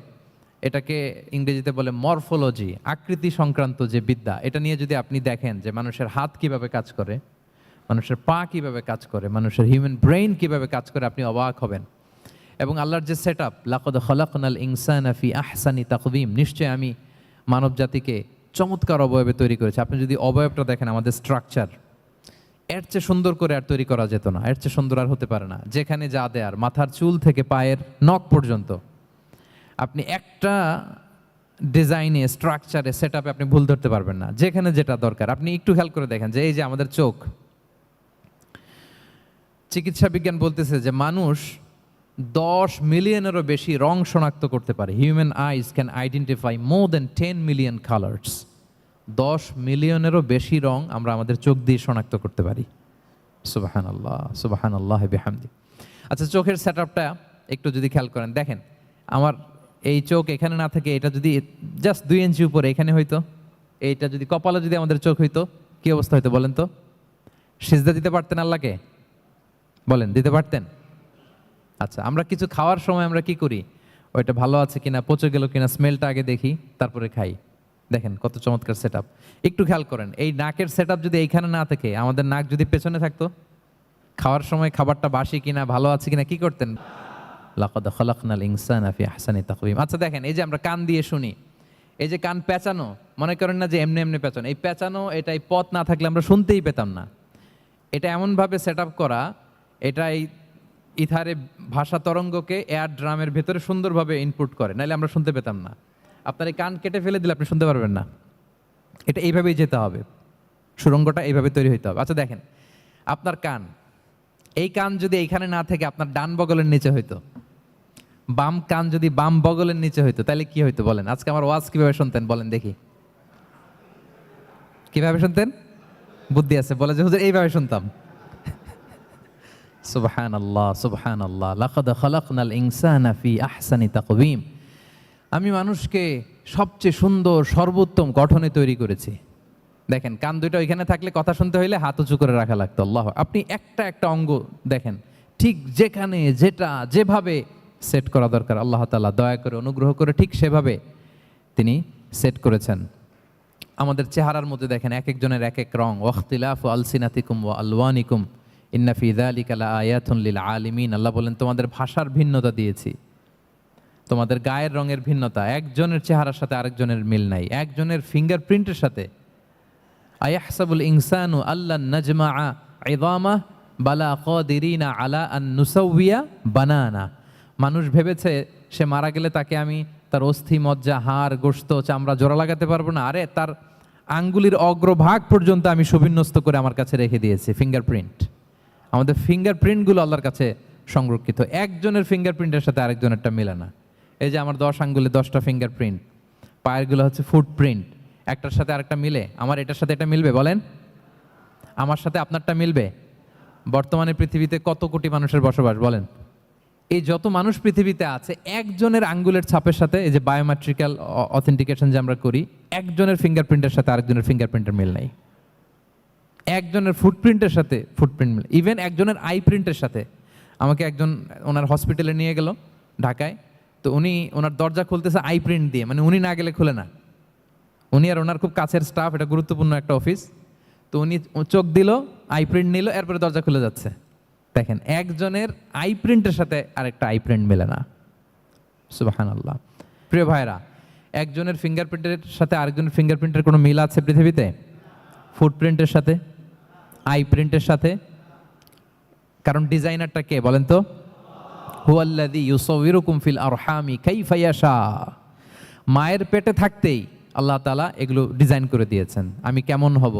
এটাকে ইংরেজিতে বলে মরফোলজি, আকৃতি সংক্রান্ত যে বিদ্যা, এটা নিয়ে যদি আপনি দেখেন যে মানুষের হাত কিভাবে কাজ করে, মানুষের পা কিভাবে কাজ করে, মানুষের হিউম্যান ব্রেইন কিভাবে কাজ করে, আপনি অবাক হবেন। এবং আল্লাহর যে সেট আপ, লাকাদ খালাকনাল ইনসানা ফি আহসানি তাকওয়িম, নিশ্চয়ই আমি মানব জাতিকে চমৎকার অবয়বে তৈরি করেছি। আপনি যদি অবয়বটা দেখেন, আমাদের স্ট্রাকচার, এর চেয়ে সুন্দর করে আর তৈরি করা যেত না, এর চেয়ে সুন্দর আর হতে পারে না। যেখানে যা দেয়ার, মাথার চুল থেকে পায়ের নখ পর্যন্ত, আপনি একটা ডিজাইনে, স্ট্রাকচারে, সেট আপে আপনি ভুল ধরতে পারবেন না। যেখানে যেটা দরকার, আপনি একটু খেয়াল করে দেখেন যে এই যে আমাদের চোখ, চিকিৎসা বিজ্ঞান বলতেছে যে মানুষ 10 মিলিয়নেরও বেশি রং শনাক্ত করতে পারে। Human eyes can identify more than 10 million colours. 10 মিলিয়নেরও বেশি রং আমরা আমাদের চোখ দিয়ে শনাক্ত করতে পারি। সুবহানাল্লাহ, সুবহানাল্লাহ বিহামদি। আচ্ছা, চোখের সেট আপটা একটু যদি খেয়াল করেন, দেখেন আমার এই চোখ এখানে না থাকে, এটা যদি জাস্ট 2 ইঞ্চি উপরে এখানে হইতো, এইটা যদি কপালে যদি আমাদের চোখ হইতো, কি অবস্থা হইতো বলেন তো? সিজদা দিতে পারতেন আল্লাহকে? বলেন, দিতে পারতেন? আচ্ছা, আমরা কিছু খাওয়ার সময় আমরা কি করি? ওইটা ভালো আছে কিনা, পচে গেল কিনা, স্মেলটা আগে দেখি, তারপরে খাই। দেখেন কত চমৎকার সেট আপ। একটু খেয়াল করেন, এই নাকের সেট আপ যদি এইখানে না থাকে, আমাদের নাক যদি পেছনে থাকতো, খাওয়ার সময় খাবারটা বাসি কিনা, ভালো আছে কিনা কি করতেন? লাকাদ খালাকনাল ইনসানা ফি আহসানি তাকওয়িম। আচ্ছা দেখেন, এই যে আমরা কান দিয়ে শুনি, এই যে কান পেঁচানো, মনে করেন না যে এমনি এমনি পেঁচানো, এই পেঁচানো, এটা এই পথ না থাকলে আমরা শুনতেই পেতাম না। এটা এমনভাবে সেট আপ করা, এটা এই ইথারে ভাষা তরঙ্গকে এয়ার ড্রামের ভেতরে সুন্দরভাবে ইনপুট করে, নাহলে আমরা শুনতে পেতাম না। আপনার এই কান কেটে ফেলে দিলে আপনি শুনতে পারবেন না। এটা এইভাবেই যেতে হবে, সুরঙ্গটা এইভাবে তৈরি হইতে হবে। আচ্ছা দেখেন, আপনার কান, এই কান যদি এইখানে না থেকে আপনার ডান বগলের নিচে হইতো, বাম কান যদি বাম বগলের নিচে হইতো, তাহলে কি হইতো বলেন? আজকে আমার ওয়াজ কিভাবে শুনতেন বলেন দেখি, কিভাবে শুনতেন? বুদ্ধি আছে বলে যে হুজুর এইভাবে শুনতাম। সুবহানাল্লাহ, সুবহানাল্লাহ, লাকাদ খালাকনাল ইনসানা ফি আহসানি তাকওয়িম। আমি মানুষকে সবচেয়ে সুন্দর সর্বোত্তম গঠনে তৈরি করেছি। দেখেন, কান দুইটা ওইখানে থাকলে কথা শুনতে হইলে হাত উঁচু করে রাখা লাগতো। আল্লাহ, আপনি একটা একটা অঙ্গ দেখেন, ঠিক যেখানে যেটা যেভাবে সেট করা দরকার, আল্লাহ তাআলা দয়া করে অনুগ্রহ করে ঠিক সেভাবে তিনি সেট করেছেন। আমাদের চেহারার মধ্যে দেখেন এক একজনের এক এক রং, ওয়াখতিলাফু আলসিনাতিকুম ওয়া আলওয়ানিকুম ইন্না ফি যালিকা লাআয়াতুন লিল আলিমিন। আল্লাহ বলেন, তোমাদের ভাষার ভিন্নতা দিয়েছি, তোমাদের গায়ের রঙের ভিন্নতা, একজনের চেহারার সাথে আরেকজনের মিল নাই, একজনের ফিঙ্গারপ্রিন্টের সাথে। আয়াহসাবুল ইনসানু আল্লান নাজমাআ ইযামা বালা কাদিরিনা আলা আন নুসাউইয়া বানানা। মানুষ ভেবেছে সে মারা গেলে তাকে আমি তার অস্থি, মজ্জা, হাড়, গোশত, চামড়া জোড়া লাগাতে পারবো না। আরে তার আঙ্গুলির অগ্রভাগ পর্যন্ত আমি সুবিন্যস্ত করে আমার কাছে রেখে দিয়েছি, ফিঙ্গারপ্রিন্ট। আমাদের ফিঙ্গারপ্রিন্টগুলো আল্লাহর কাছে সংরক্ষিত, একজনের ফিঙ্গারপ্রিন্টের সাথে আরেকজনেরটা মিলে না। এই যে আমার 10 আঙ্গুলে 10টা ফিঙ্গারপ্রিন্ট, পায়েরগুলো হচ্ছে ফুটপ্রিন্ট, একটার সাথে আরেকটা মিলে। আমার এটার সাথে এটা মিলবে বলেন? আমার সাথে আপনারটা মিলবে? বর্তমানে পৃথিবীতে কত কোটি মানুষের বসবাস বলেন? এই যত মানুষ পৃথিবীতে আছে, একজনের আঙ্গুলের ছাপের সাথে, এই যে বায়োমেট্রিক্যাল অথেন্টিকেশন যে আমরা করি, একজনের ফিঙ্গারপ্রিন্টের সাথে আরেকজনের ফিঙ্গারপ্রিন্টের মিল নাই, একজনের ফুটপ্রিন্টের সাথে ফুটপ্রিন্ট মিল, ইভেন একজনের আই প্রিন্টের সাথে। আমাকে একজন ওনার হসপিটালে নিয়ে গেল ঢাকায়, তো উনি ওনার দরজা খুলতেছে আই প্রিন্ট দিয়ে, মানে উনি না গেলে খুলে না। উনি আর ওনার খুব কাছের স্টাফ, এটা গুরুত্বপূর্ণ একটা অফিস, তো উনি চোখ দিল, আই প্রিন্ট নিল, এরপরে দরজা খুলে যাচ্ছে। দেখেন, একজনের আই প্রিন্টের সাথে আরেকটা আই প্রিন্ট মেলে না। সুবহানাল্লাহ। প্রিয় ভাইরা, একজনের ফিঙ্গারপ্রিন্টের সাথে আরেকজনের ফিঙ্গারপ্রিন্টের কোনো মিল আছে পৃথিবীতে? ফুটপ্রিন্টের সাথে, আই প্রিন্টের সাথে? কারণ ডিজাইনারটা কে বলেন তো? হুয়াল্লাযী ইউসাউবিরুকুম ফিল আরহামি কাইফা ইয়াশা। মায়ের পেটে থাকতেই আল্লাহ তাআলা এগুলো ডিজাইন করে দিয়েছেন, আমি কেমন হব,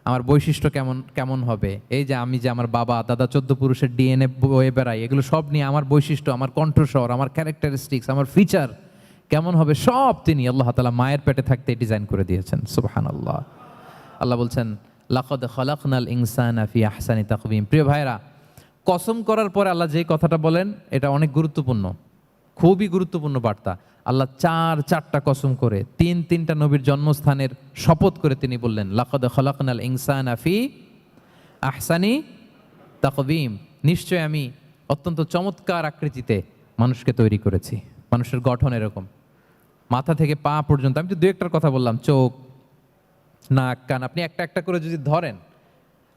আমার বৈশিষ্ট্য কেমন কেমন হবে। এই যে আমি যে আমার বাবা দাদা 14 পুরুষের ডিএনএ বয়ে বেড়াই, এগুলো সব নিয়ে আমার বৈশিষ্ট্য, আমার কণ্ঠস্বর, আমার ক্যারেক্টারিস্টিক্স, আমার ফিচার কেমন হবে, সব তিনি আল্লাহ তাআলা মায়ের পেটে থাকতে ডিজাইন করে দিয়েছেন। সুবহানাল্লাহ। আল্লাহ বলছেন লাকাদ খালাকনাল ইনসানা ফি আহসানি তাকওয়িম। প্রিয় ভাইরা, কসম করার পরে আল্লাহ যে কথাটা বলেন এটা অনেক গুরুত্বপূর্ণ, খুবই গুরুত্বপূর্ণ বার্তা। আল্লাহ চারটা কসম করে তিনটা নবীর জন্মস্থানের শপথ করে তিনি বললেন লাকাদ খালাকনাল ইনসানা ফি আহসানি তাকওয়িম। নিশ্চয় আমি অত্যন্ত চমৎকার আকৃতিতে মানুষকে তৈরি করেছি। মানুষের গঠন এরকম, মাথা থেকে পা পর্যন্ত। আমি তো দু একটার কথা বললাম, চোখ, নাক, কান, আপনি একটা একটা করে যদি ধরেন,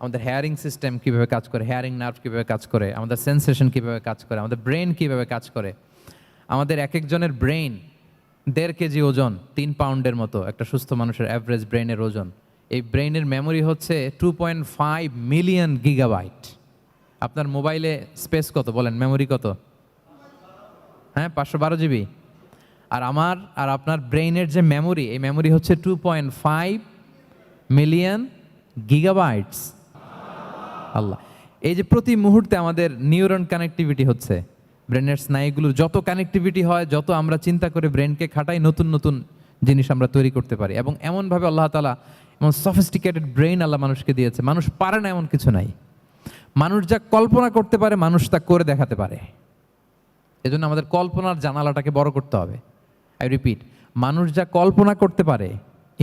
আমাদের হেয়ারিং সিস্টেম কীভাবে কাজ করে, হেয়ারিং নার্ভ কীভাবে কাজ করে, আমাদের সেন্সেশন কীভাবে কাজ করে, আমাদের ব্রেন কীভাবে কাজ করে। আমাদের এক একজনের ব্রেন 1.5 কেজি ওজন, 3 পাউন্ডের মতো একটা সুস্থ মানুষের অ্যাভারেজ ব্রেনের ওজন। এই ব্রেনের মেমোরি হচ্ছে 2.5 মিলিয়ন গিগাবাইট। আপনার মোবাইলে স্পেস কত বলেন, মেমোরি কত? হ্যাঁ, 512 জিবি। আর আমার আর আপনার ব্রেইনের যে মেমোরি, এই মেমোরি হচ্ছে 2.5 মিলিয়ন গিগাবাইটস। আল্লাহ, এই যে প্রতি মুহূর্তে আমাদের নিউরন কানেক্টিভিটি হচ্ছে, ব্রেনের স্নায়ুগুলোর যত কানেক্টিভিটি হয়, যত আমরা চিন্তা করে ব্রেনকে খাটাই, নতুন নতুন জিনিস আমরা তৈরি করতে পারি। এবং এমনভাবে আল্লাহ তাআলা এমন সফিস্টিকেটেড ব্রেইন আল্লাহ মানুষকে দিয়েছে, মানুষ পারে না এমন কিছু নাই। মানুষ যা কল্পনা করতে পারে মানুষ তা করে দেখাতে পারে। এজন্য আমাদের কল্পনার জানালাটাকে বড় করতে হবে। আই রিপিট, মানুষ যা কল্পনা করতে পারে,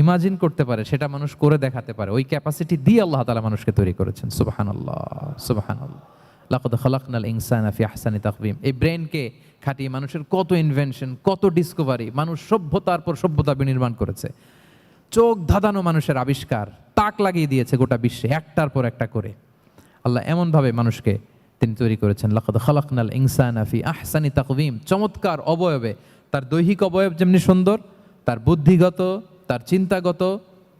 ইমাজিন করতে পারে, সেটা মানুষ করে দেখাতে পারে। ওই ক্যাপাসিটি দিয়ে আল্লাহ তাআলা মানুষকে তৈরি করেছেন। সুবহানাল্লাহ, সুবহানাল্লাহ। লাকাদ খালাকনাল ইনসানা ফি আহসানি তাকওয়িম। এই ব্রেনকে খাটিয়ে মানুষের কত ইনভেনশন, কত ডিসকভারি, মানুষ সভ্যতার পর সভ্যতা বিনির্মাণ করেছে। চোখ ধাঁধানো মানুষের আবিষ্কার, তাক লাগিয়ে দিয়েছে গোটা বিশ্বে একটার পর একটা করে। আল্লাহ এমনভাবে মানুষকে তিনি তৈরি করেছেন। লাকাদ খালাকনাল ইনসানা ফি আহসানি তাকওয়িম। চমৎকার অবয়বে, তার দৈহিক অবয়ব যেমনি সুন্দর, তার বুদ্ধিগত, তার চিন্তাগত,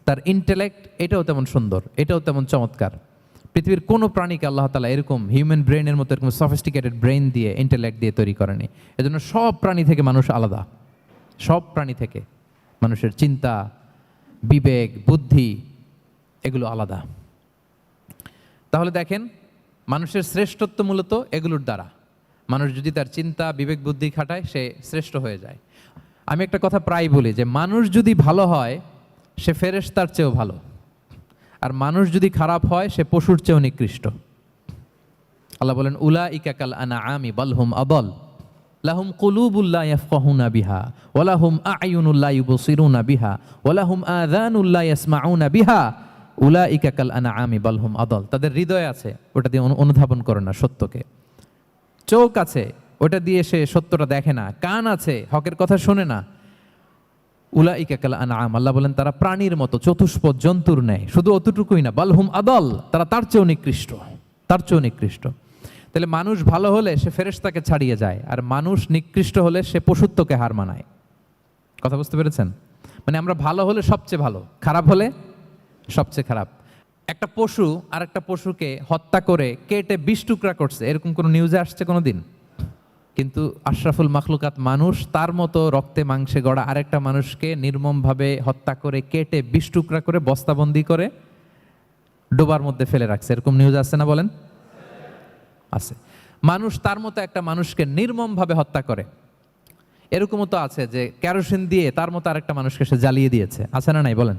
তার ইন্টেলেক্ট, এটাও তেমন সুন্দর, এটাও তেমন চমৎকার। পৃথিবীর কোনো প্রাণীকে আল্লাহ তাআলা এরকম হিউম্যান ব্রেনের মতো এরকম সফিস্টিকেটেড ব্রেন দিয়ে, ইন্টেলেক্ট দিয়ে তৈরি করেনি। এজন্য সব প্রাণী থেকে মানুষ আলাদা, সব প্রাণী থেকে মানুষের চিন্তা, বিবেক, বুদ্ধি এগুলো আলাদা। তাহলে দেখেন, মানুষের শ্রেষ্ঠত্ব মূলত এগুলোর দ্বারা। মানুষ যদি তার চিন্তা, বিবেক, বুদ্ধি খাটায়, সে শ্রেষ্ঠ হয়ে যায়। আমি একটা কথা প্রায় বলি যে মানুষ যদি ভালো হয় সে ফেরেশতার চেয়েও ভালো, আর মানুষ যদি খারাপ হয় সে পশুর চেয়েও নিকৃষ্ট। আল্লাহ বলেন উলাইকা কাল আনআমি বাল হুম আদাল লাহুম কুলুবুল লা ইয়াফকাহুনা বিহা ওয়া লাহুম আ'য়ুনুল লা ইউবসিরুনা বিহা ওয়া লাহুম আযানুল লা ইয়াসমাউনা বিহা উলাইকা কাল আনআমি বাল হুম আদাল। তাদের হৃদয় আছে, ওটা দিয়ে অনুধাবন করে না সত্যকে। চোখ আছে, ওটা দিয়ে সে সত্যটা দেখে না। কান আছে, হকের কথা শোনে না। উলাইকা কাল আনআম, আল্লাহ বলেন তারা প্রাণীর মতো, চতুষ্পদ জন্তুর ন্যায়। শুধু অতটুকুই না, বালহুম আদাল, তারা তার চেয়েও নিকৃষ্ট, তার চেয়েও নিকৃষ্ট। তাহলে মানুষ ভালো হলে সে ফেরেশতাকে ছাড়িয়ে যায়, আর মানুষ নিকৃষ্ট হলে সে পশুত্বকে হার মানায়। কথা বুঝতে পেরেছেন? মানে আমরা ভালো হলে সবচেয়ে ভালো, খারাপ হলে সবচেয়ে খারাপ। একটা পশু আর একটা পশুকে হত্যা করে কেটে 20 টুকরা করছে, এরকম কোনো নিউজে আসছে কোনো দিন? কিন্তু আশরাফুল মাখলুকাত মানুষ তার মতো রক্তে মাংসে গড়া আরেকটা মানুষকে নির্মমভাবে হত্যা করে কেটে 20 টুকরা করে বস্তাবন্দি করে ডোবার মধ্যে ফেলে রাখছে, এরকম নিউজ আছে না বলেন? আছে। মানুষ তার মতো একটা মানুষকে নির্মমভাবে হত্যা করে। এরকমও তো আছে যে কেরোসিন দিয়ে তার মতো আরেকটা মানুষকে সে জ্বালিয়ে দিয়েছে, আছে না নাই বলেন?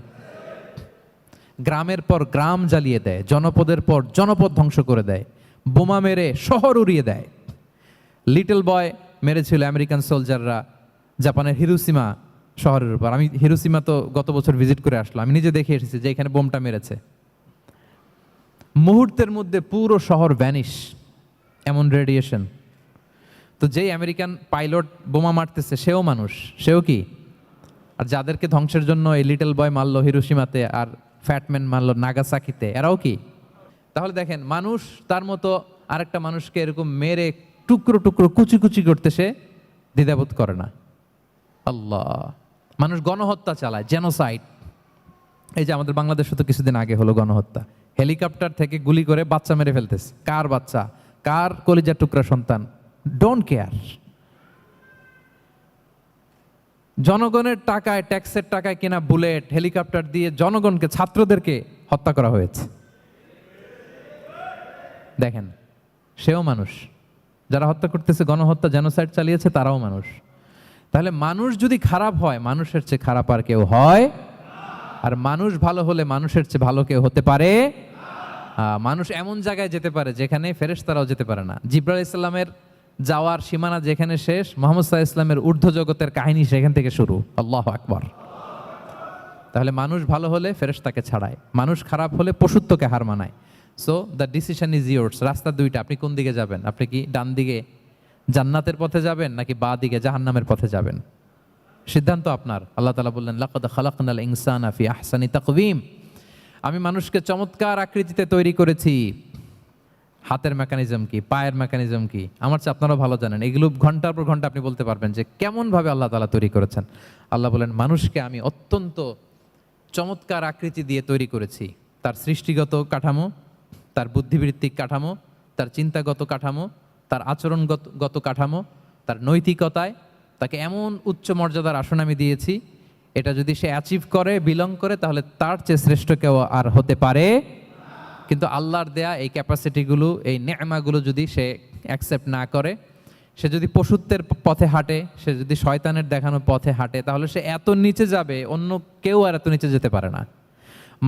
গ্রামের পর গ্রাম জ্বালিয়ে দেয়, জনপদের পর জনপদ ধ্বংস করে দেয়, বোমা মেরে শহর উড়িয়ে দেয়। লিটল বয় মেরেছিল আমেরিকান সোলজাররা জাপানের হিরোশিমা শহরের উপর। আমি হিরোশিমা তো গত বছর ভিজিট করে আসলাম, আমি নিজে দেখে এসেছি যে এখানে বোমটা মেরেছে, মুহূর্তের মধ্যে পুরো শহর ভ্যানিশ, এমন রেডিয়েশন। তো যেই আমেরিকান পাইলট বোমা মারতেছে সেও মানুষ, সেও কি? আর যাদেরকে ধ্বংসের জন্য এই লিটল বয় মারলো হিরোশিমাতে আর ফ্যাটম্যান মারলো নাগাসাকিতে, এরাও কি? তাহলে দেখেন, মানুষ তার মতো আরেকটা মানুষকে এরকম মেরে টুকরো টুকরো কুচি কুচি করতে সে দ্বিধাবোধ করে না। আল্লাহ, মানুষ গণহত্যা চালায়, জেনোসাইড। এই যে আমাদের বাংলাদেশে তো কিছুদিন আগে হলো গণহত্যা, হেলিকপ্টার থেকে গুলি করে বাচ্চা মেরে ফেলতেছে। কার বাচ্চা? কার কলিজার টুকরা সন্তান? Don't care. জনগণের টাকায়, ট্যাক্সের টাকায় কেনা বুলেট, হেলিকপ্টার দিয়ে জনগণকে, ছাত্রদেরকে হত্যা করা হয়েছে। দেখেন, সেও মানুষ। যারা হত্যা করতেছে, গণহত্যা, জেনোসাইড চালিয়েছে, তারাও মানুষ। তাহলে মানুষ যদি খারাপ হয়, মানুষের চেয়ে খারাপ আর কেউ হয়? আর মানুষ ভালো হলে মানুষের চেয়ে ভালো কেউ হতে পারে? মানুষ এমন জায়গায় যেতে পারে যেখানে ফেরেশতারাও যেতে পারে না। জিবরাইল ইসলামের যাওয়ার সীমানা যেখানে শেষ, মুহাম্মদ সাল্লাল্লাহু আলাইহি ওয়াসাল্লামের ঊর্ধ্ব জগতের কাহিনী সেখান থেকে শুরু। আল্লাহু আকবার। তাহলে মানুষ ভালো হলে ফেরেশতাকে ছাড়ায়, মানুষ খারাপ হলে পশুত্বকে হার মানায়। So the decision is yours. রাস্তা দুইটা, আপনি কোন দিকে যাবেন? আপনি কি ডান দিকে জান্নাতের পথে যাবেন নাকি বাঁ দিকে জাহান্নামের পথে যাবেন? সিদ্ধান্ত আপনার। আল্লাহ তাআলা বললেন, লাকাদ খালাকনাল ইনসানা ফি আহসানি তাকওয়িম। আমি মানুষকে চমৎকার আকৃতিতে তৈরি করেছি। হাতের মেকানিজম কি, পায়ের মেকানিজম কি, আমার চেয়ে আপনারাও ভালো জানেন। এগুলো ঘন্টার পর ঘন্টা আপনি বলতে পারবেন যে কেমনভাবে আল্লাহ তাআলা তৈরি করেছেন। আল্লাহ বলেন, মানুষকে আমি অত্যন্ত চমৎকার আকৃতি দিয়ে তৈরি করেছি। তার সৃষ্টিগত কাঠামো, তার বুদ্ধিবৃত্তিক কাঠামো, তার চিন্তাগত কাঠামো, তার আচরণগত কাঠামো, তার নৈতিকতায় তাকে এমন উচ্চ মর্যাদার আসন আমি দিয়েছি, এটা যদি সে অ্যাচিভ করে, বিলং করে, তাহলে তার চেয়ে শ্রেষ্ঠ কেউ আর হতে পারে। কিন্তু আল্লাহর দেয়া এই ক্যাপাসিটিগুলো, এই নেমাগুলো যদি সে অ্যাকসেপ্ট না করে, সে যদি পশুত্বের পথে হাঁটে, সে যদি শয়তানের দেখানো পথে হাঁটে, তাহলে সে এত নিচে যাবে, অন্য কেউ আর এত নিচে যেতে পারে না।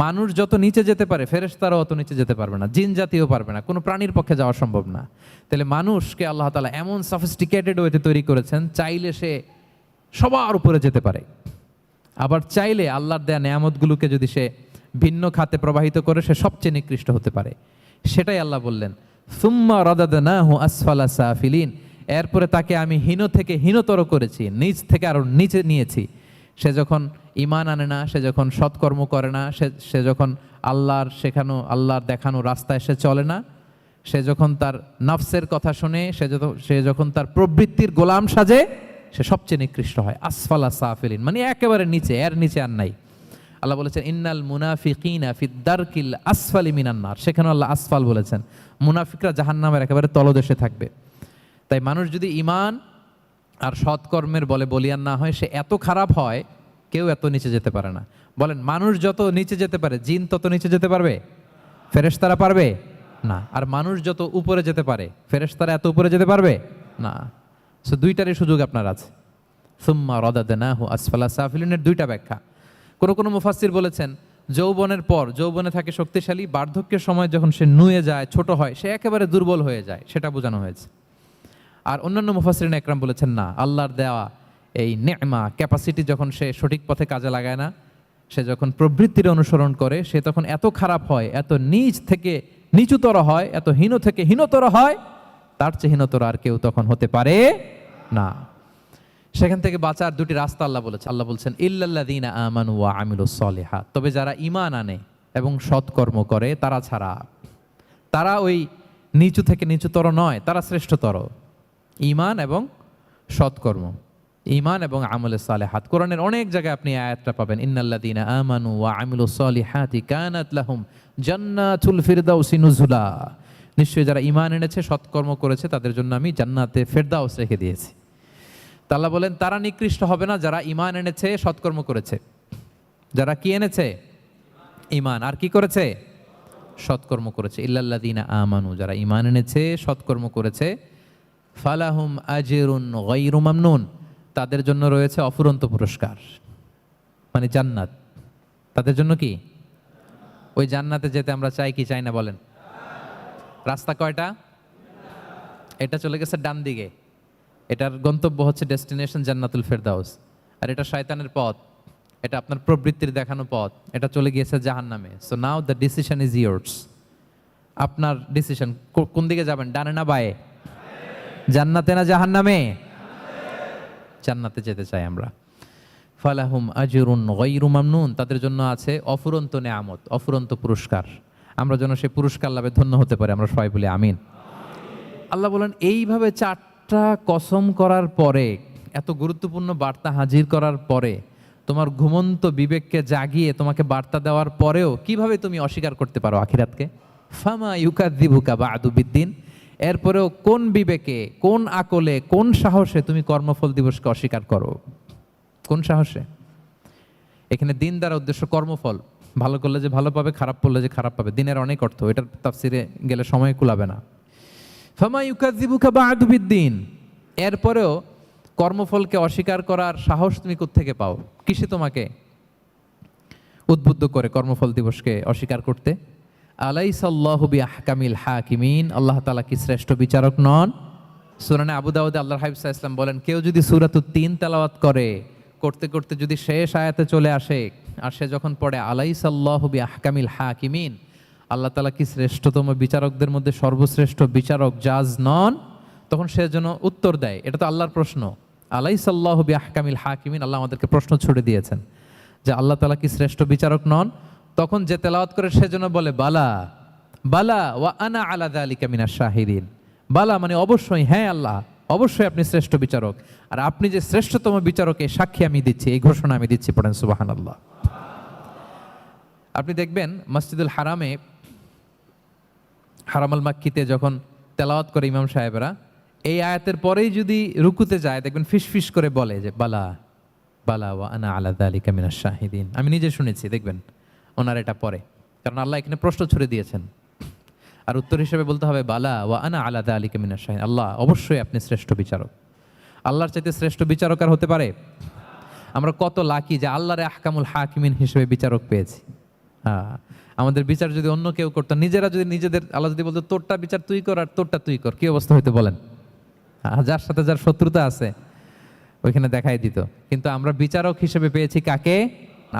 মানুষ যত নিচে যেতে পারে, ফেরেশতারাও অত নিচে যেতে পারবে না, জিন জাতিও পারবে না, কোনো প্রাণীর পক্ষে যাওয়া সম্ভব না। তাহলে মানুষকে আল্লাহ তাআলা এমন সফিস্টিকেটেড ওয়েতে তৈরি করেছেন, চাইলে সে সবার উপরে যেতে পারে। আবার চাইলে আল্লাহর দেয়া নেয়ামতগুলোকে যদি সে ভিন্ন খাতে প্রবাহিত করে, সে সবচেয়ে নিকৃষ্ট হতে পারে। সেটাই আল্লাহ বললেন, সুম্মা রাদাদনাহু আসফালা সাফিলিন। এরপরে তাকে আমি হীন থেকে হীনতর করেছি, নিচ থেকে আরো নিচে নিয়েছি। সে যখন ঈমান আনে না, সে যখন সৎকর্ম করে না, সে যখন আল্লাহর শেখানো, আল্লাহর দেখানো রাস্তায় সে চলে না, সে যখন তার নফসের কথা শোনে, সে যখন তার প্রবৃত্তির গোলাম সাজে, সে সবচেয়ে নিকৃষ্ট হয়। আসফালা সাফিলিন মানে একেবারে নিচে, এর নিচে আর নাই। আল্লাহ বলেছেন, ইন্নাল মুনাফিকিনা ফিদ দারকিল আসফালি মিনান নার। সেখানে আল্লাহ আসফাল বলেছেন। মুনাফিকরা জাহান্নামের একেবারে তলদেশে থাকবে। তাই মানুষ যদি ঈমান আর সৎকর্মের বলে বলিয়ান না হয়, সে এত খারাপ হয়, কেউ এত নিচে যেতে পারে না। বলেন, মানুষ যত নিচে যেতে পারে, জিন তত নিচে যেতে পারবে? ফেরেশতারা পারবে না। আর মানুষ যত উপরে যেতে পারে, ফেরেশতারা এত উপরে যেতে পারবে না। সো দুইটারই সুযোগ আপনার আছে। সুম্মা রাদাদনাহু আসফালা সাফিলিনের দুইটা ব্যাখ্যা। কোন মুফাসসির বলেছেন, যৌবনের পর, যৌবনে থাকে শক্তিশালী, বার্ধক্যের সময় যখন সে নুয়ে যায়, ছোট হয়, সে একেবারে দুর্বল হয়ে যায়, সেটা বোঝানো হয়েছে। আর অন্যান্য মুফাসসিরিন একরাম বলেছেন, না, আল্লাহর দেওয়া এই নেমা, ক্যাপাসিটি যখন সে সঠিক পথে কাজে লাগায় না, সে যখন প্রবৃত্তির অনুসরণ করে, সে তখন এত খারাপ হয়, এত নিচ থেকে নিচুতর হয়, এত হীন থেকে হীনতর হয়, তার চেয়ে হীনতর আর কেউ তখন হতে পারে না। সেখান থেকে বাঁচার দুটি রাস্তা আল্লাহ বলেছে। আল্লাহ বলছেন, ইল্লাল্লাযীনা আমানু ওয়া আমিলুস সলিহাত। তবে যারা ঈমান আনে এবং সৎকর্ম করে তারা ছাড়া। তারা ওই নিচু থেকে নিচুতর নয়, তারা শ্রেষ্ঠতর। ঈমান এবং সৎকর্ম, ঈমান এবং আমলে সালেহাত। কোরআনের অনেক জায়গায় আপনি আয়াতটা পাবেন, ইন্নাল্লাযীনা আমানু ওয়া আমিলুস সলিহাতি কানাত লাহুম জান্নাতুল ফিরদাউসি নুজুলা। নিশ্চয়ই যারা ঈমান এনেছে, সৎকর্ম করেছে, তাদের জন্য আমি জান্নাতে ফেরদাউস রেখে দিয়েছি। আল্লাহ বলেন, তারা নিকৃষ্ট হবে না যারা ঈমান এনেছে, সৎকর্ম করেছে। যারা কি এনেছে? ঈমান। আর কি করেছে? সৎকর্ম করেছে। ইল্লাল্লাযীনা আমানু, যারা ঈমান এনেছে, সৎকর্ম করেছে, ফালাহুম আজরুন গায়রু মামনুন, তাদের জন্য রয়েছে অফুরন্ত পুরস্কার, মানে জান্নাত। তাদের জন্য কি? ওই জান্নাতে যেতে আমরা চাই কি চাই না বলেন? রাস্তা কয়টা? এটা চলে গেছে ডান দিকে, এটার গন্তব্য হচ্ছে ডেস্টিনেশন জান্নাতুল ফেরদাউস। আর এটা শয়তানের পথ, এটা আপনার প্রবৃত্তির দেখানো পথ, এটা চলে গিয়েছে জাহান্নামে। So now the decision is years. আপনার ডিসিশন, কোন দিকে যাবেন, ডানে না বায়ে, জান্নাতে না জাহান্নামে? জান্নাতে যেতে চাই আমরা। ফালাহুম আজরুন গায়রু মামনুন, তাদের জন্য আছে অফুরন্ত নেয়ামত, অফুরন্ত পুরস্কার। আমরা যেন সেই পুরস্কার লাভে ধন্য হতে পারি, আমরা সবাই বলি আমিন। আল্লাহ বলেন এইভাবে 4টা কসম করার পরে, এত গুরুত্বপূর্ণ বার্তা হাজির করার পরে, তোমার ঘুমন্ত বিবেককে জাগিয়ে তোমাকে বার্তা দেওয়ার পরেও কিভাবে তুমি অস্বীকার করতে পারো আখিরাতকে? ফামা ইউকাযযিবুকা বা'দু বিদ্দিন, এরপরেও কোন বিবেকে, কোন আকলে, কোন সাহসে তুমি কর্মফল দিবসকে অস্বীকার করো? কোন সাহসে? এখানে দিন দ্বারা উদ্দেশ্য কর্মফল, ভালো করলে যে ভালো পাবে, খারাপ করলে যে খারাপ পাবে। দিনের অনেক অর্থ, এটার তাফসিরে গেলে সময় কুলাবে না। ফামা ইউকাযযিবুকা বা'দু বিদ্দিন, এরপরেও কর্মফলকে অস্বীকার করার সাহস তুমি কোত্থেকে পাও? কিসে তোমাকে উদ্বুদ্ধ করে কর্মফল দিবসকে অস্বীকার করতে? আলাইসাল্লাহু বিআহকামিল হাকিমিন, আল্লাহ তাআলা কি শ্রেষ্ঠ বিচারক নন? সূরা আবু দাউদে আল্লাহর হাবিব সাল্লাল্লাহু আলাইহি ওয়াসাল্লাম বলেন, কেউ যদি সূরাতুত তিন তেলাওয়াত করে, করতে করতে যদি শেষ আয়াতে চলে আসে, আর সে যখন পড়ে আলাইসাল্লাহু বিআহকামিল হাকিমিন, আল্লাহ তাআলা কি শ্রেষ্ঠতম বিচারকদের মধ্যে সর্বশ্রেষ্ঠ বিচারক জাজ নন? তখন সে যেন উত্তর দেয়, এটা তো আল্লাহর প্রশ্ন। আলাইসাল্লাহু বিআহকামিল হাকিমিন, আল্লাহ আমাদেরকে প্রশ্ন ছুড়ে দিয়েছেন যে আল্লাহ তাআলা কি শ্রেষ্ঠ বিচারক নন? তখন যে তেলাওয়াত করে সে যেন বলে বালা বালা ওয়া আনা আলা যালিকা মিনাশ শাহিদিন। বালা মানে অবশ্যই, হ্যাঁ আল্লাহ অবশ্যই আপনি শ্রেষ্ঠ বিচারক, আর আপনি যে শ্রেষ্ঠতম বিচারক এই সাক্ষী আমি দিচ্ছি, এই ঘোষণা আমি দিচ্ছি। পড়েন সুবহানাল্লাহ। আপনি দেখবেন মসজিদুল হারামে, হারামাল মাক্কিতে যখন তেলাওয়াত করে ইমাম সাহেবরা, এই আয়াতের পরেই যদি রুকুতে যায় দেখবেন ফিসফিস করে বলে যে বালা বালা ওয়া আনা আলা যালিকা মিনাশ শাহিদিন। আমি নিজে শুনেছি, দেখবেন ওনার এটা পরে, কারণ আল্লাহ এখানে প্রশ্ন ছুড়ে দিয়েছেন। আর উত্তর হিসেবে বলতে হবে বালা ওয়া আনা আলা যালিকা মিনাশ শাহিদিন, আল্লাহ অবশ্যই আপনি শ্রেষ্ঠ বিচারক। আল্লাহর চাইতে শ্রেষ্ঠ বিচারক আর হতে পারে? আমরা কত লাকি যে আল্লাহর আহকামুল হাকিমিন হিসেবে বিচারক পেয়েছি। হ্যাঁ, আমাদের বিচার যদি অন্য কেউ করতো, নিজেরা যদি নিজেদের, আল্লাহ যদি বলতো তোরটা বিচার তুই কর আর তোরটা তুই কর, কি অবস্থা হইতো বলেন? যার সাথে যার শত্রুতা আছে ওইখানে দেখাই দিত। কিন্তু আমরা বিচারক হিসেবে পেয়েছি কাকে?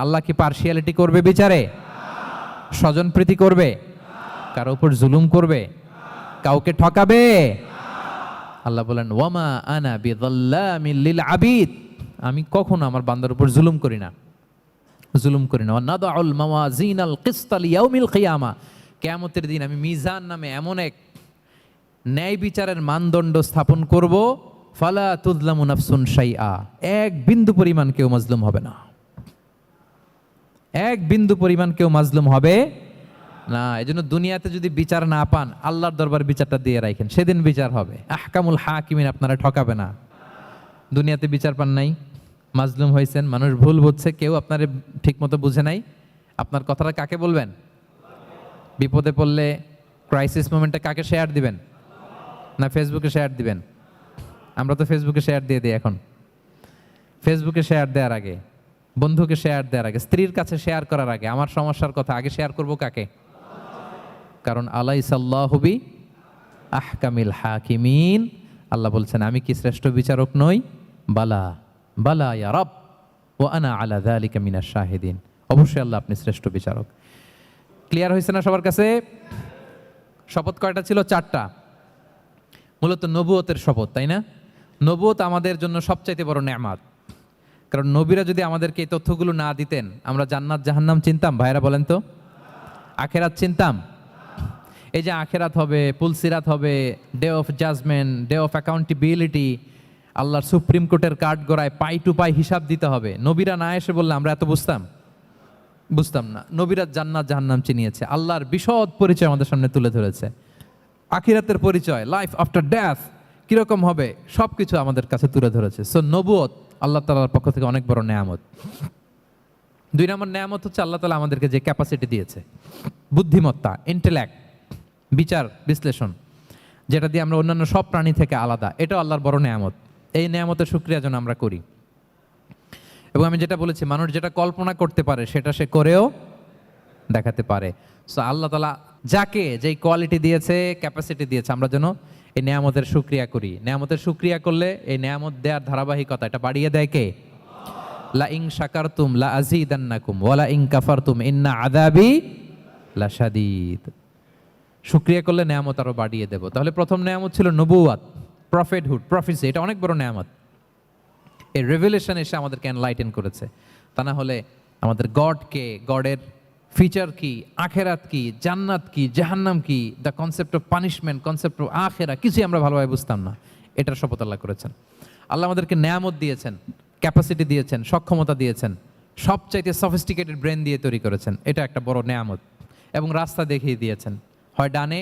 আল্লাহ কি পার্সিয়ালিটি করবে বিচারে? স্বজন প্রীতি করবে? কারো উপর জুলুম করবে? কাউকে ঠকাবে? আল্লাহ বলেন ওয়ামা আনা বিযাল্লামিল লিল আবিদ, আমি কখনো আমার বান্দার উপর জুলুম করি না, জুলুম করি না। নাদাউল মাওয়াজিনাল কিসতা লিয়াউমিল কিয়ামা, কিয়ামতের দিন আমি মিজান নামে এমন এক ন্যায় বিচারের মানদণ্ড স্থাপন করব, ফালা তুযলামু নাফসুন শাইআ, এক বিন্দু পরিমাণ কেউ মাজলুম হবে না, এক বিন্দু পরিমাণ কেউ মাজলুম হবে না। এজন্য দুনিয়াতে যদি বিচার না পান, আল্লাহর দরবার বিচারটা দিয়ে রাখেন, সেদিন বিচার হবে। আহকামুল হাকিমিন আপনারা ঠকাবে না। দুনিয়াতে বিচার পান নাই, মাজলুম হয়েছেন, মানুষ ভুল বুঝছে, কেউ আপনারে ঠিক মতো বুঝে নাই, আপনার কথাটা কাকে বলবেন? বিপদে পড়লে ক্রাইসিস মোমেন্টে কাকে শেয়ার দিবেন? না ফেসবুকে শেয়ার দিবেন? আমরা তো ফেসবুকে শেয়ার দিয়ে দিই এখন। ফেসবুকে শেয়ার দেওয়ার আগে, বন্ধুকে শেয়ার দেওয়ার আগে, স্ত্রীর কাছে শেয়ার করার আগে আমার সমস্যার কথা আগে শেয়ার করব কাকে? কারণ আলাইসাল্লাহু বি আহকামিল হাকিমিন, আল্লাহ বলছেন আমি কি শ্রেষ্ঠ বিচারক নই? বালা বালা ইয়া রব ওয়া আনা আলা যালিকা মিনাশ শাহিদিন, অবশ্যই আল্লাহ আপনি শ্রেষ্ঠ বিচারক। ক্লিয়ার হয়েছে না সবার কাছে? শপথ কয়টা ছিল? 4টা। মূলত নবুয়তের শপথ, তাই না? নবুয়ত আমাদের জন্য সবচাইতে বড় নেয়ামত, কারণ নবীরা যদি আমাদেরকে এই তথ্যগুলো না দিতেন, আমরা জান্নাত জাহান্নাম চিনতাম? ভাইরা বলেন তো, আখেরাত চিনতাম? এই যে আখেরাত হবে, পুলসিরাত হবে, day of judgement, day of accountability, আল্লাহর সুপ্রিম কোর্টের কাঠ গড়ায় পাই টু পাই হিসাব দিতে হবে, নবীরা না এসে বললে আমরা এত বুঝতাম না। নবীরা জান্নাত জাহান্নাম চিনিয়েছে, আল্লাহর বিশদ পরিচয় আমাদের সামনে তুলে ধরেছে, আখিরাতের পরিচয়, লাইফ আফটার ডেথ কিরকম হবে, সবকিছু আমাদের কাছে তুলে ধরেছে। সো নবুয়ত আল্লাহ তাআলার পক্ষ থেকে অনেক বড় নেয়ামত। 2 নম্বর নেয়ামত হচ্ছে আল্লাহ তাআলা আমাদেরকে যে ক্যাপাসিটি দিয়েছে, বুদ্ধিমত্তা, ইন্টেলেক্ট, বিচার বিশ্লেষণ, যেটা দিয়ে আমরা অন্যান্য সব প্রাণী থেকে আলাদা, এটাও আল্লাহর বড় নেয়ামত। এই নেয়ামতের শুকরিয়া যেন আমরা করি। এবং আমি যেটা বলেছি, মানুষ যেটা কল্পনা করতে পারে সেটা সে করেও দেখাতে পারে। সো আল্লাহ তাআলা যাকে যেই কোয়ালিটি দিয়েছে, ক্যাপাসিটি দিয়েছে, আমরা যেন এই নেয়ামতের শুকরিয়া করি। নেয়ামতের শুকরিয়া করলে এই নেয়ামত দেওয়ার ধারাবাহিকতা এটা বাড়িয়ে দেয় কে? লা ইন শাকারতুম লা আযীদান্নাকুম ওয়া লা ইন কাফারতুম ইন্না আযাবি লাশাদীদ। শুকরিয়া করলে নেয়ামত আরো বাড়িয়ে দেব। তাহলে প্রথম নেয়ামত ছিল নবুয়াত, প্রফেটহুড, প্রফেসি। এটা অনেক বড় নেয়ামত। এই রেভেলেশন এসে আমাদেরকে এনলাইটেন করেছে। তা না হলে আমাদের গডকে, গডের ফিচার কি, আখেরাত কি, জান্নাত কি, জাহান্নাম কি, the concept of punishment, concept of আখেরা, কিছুই আমরা ভালোভাবে বুঝতাম না। এটার শপথ আল্লাহ করেছেন। আল্লাহ আমাদেরকে নেয়ামত দিয়েছেন, ক্যাপাসিটি দিয়েছেন, সক্ষমতা দিয়েছেন, সবচাইতে সফিস্টিকেটেড ব্রেন দিয়ে তৈরি করেছেন। এটা একটা বড় নেয়ামত। এবং রাস্তা দেখিয়ে দিয়েছেন, হয় ডানে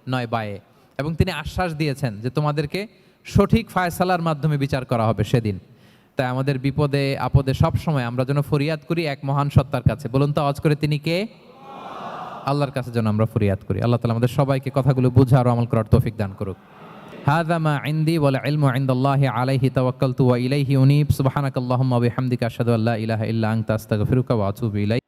নয় বায়ে। এবং তিনি আশ্বাস দিয়েছেন যে তোমাদেরকে সঠিক ফায়সালার মাধ্যমে বিচার করা হবে সেদিন। তাই আমাদের বিপদে আপদে সব সময় আমরা যেন ফরিয়াদ করি এক মহান সত্তার কাছে। বলুন তো আওয়াজ করে, তিনি কে? আল্লাহর কাছে যেন আমরা ফরিয়াদ করি। আল্লাহ তাআলা আমাদের সবাইকে কথাগুলো বুঝার ও আমল করার তৌফিক দান করুক। হাযা মা ইনদি ওয়াল ইলমু ইনদাল্লাহি আলাইহি তাওয়াক্কালতু ওয়া ইলাইহি উনীব। সুবহানাকাল্লাহুম্মা ওয়া বিহামদিকা আশহাদু আল্লা ইলাহা ইল্লা আনতা আস্তাগফিরুকা ওয়া আতুবু ইলাইক।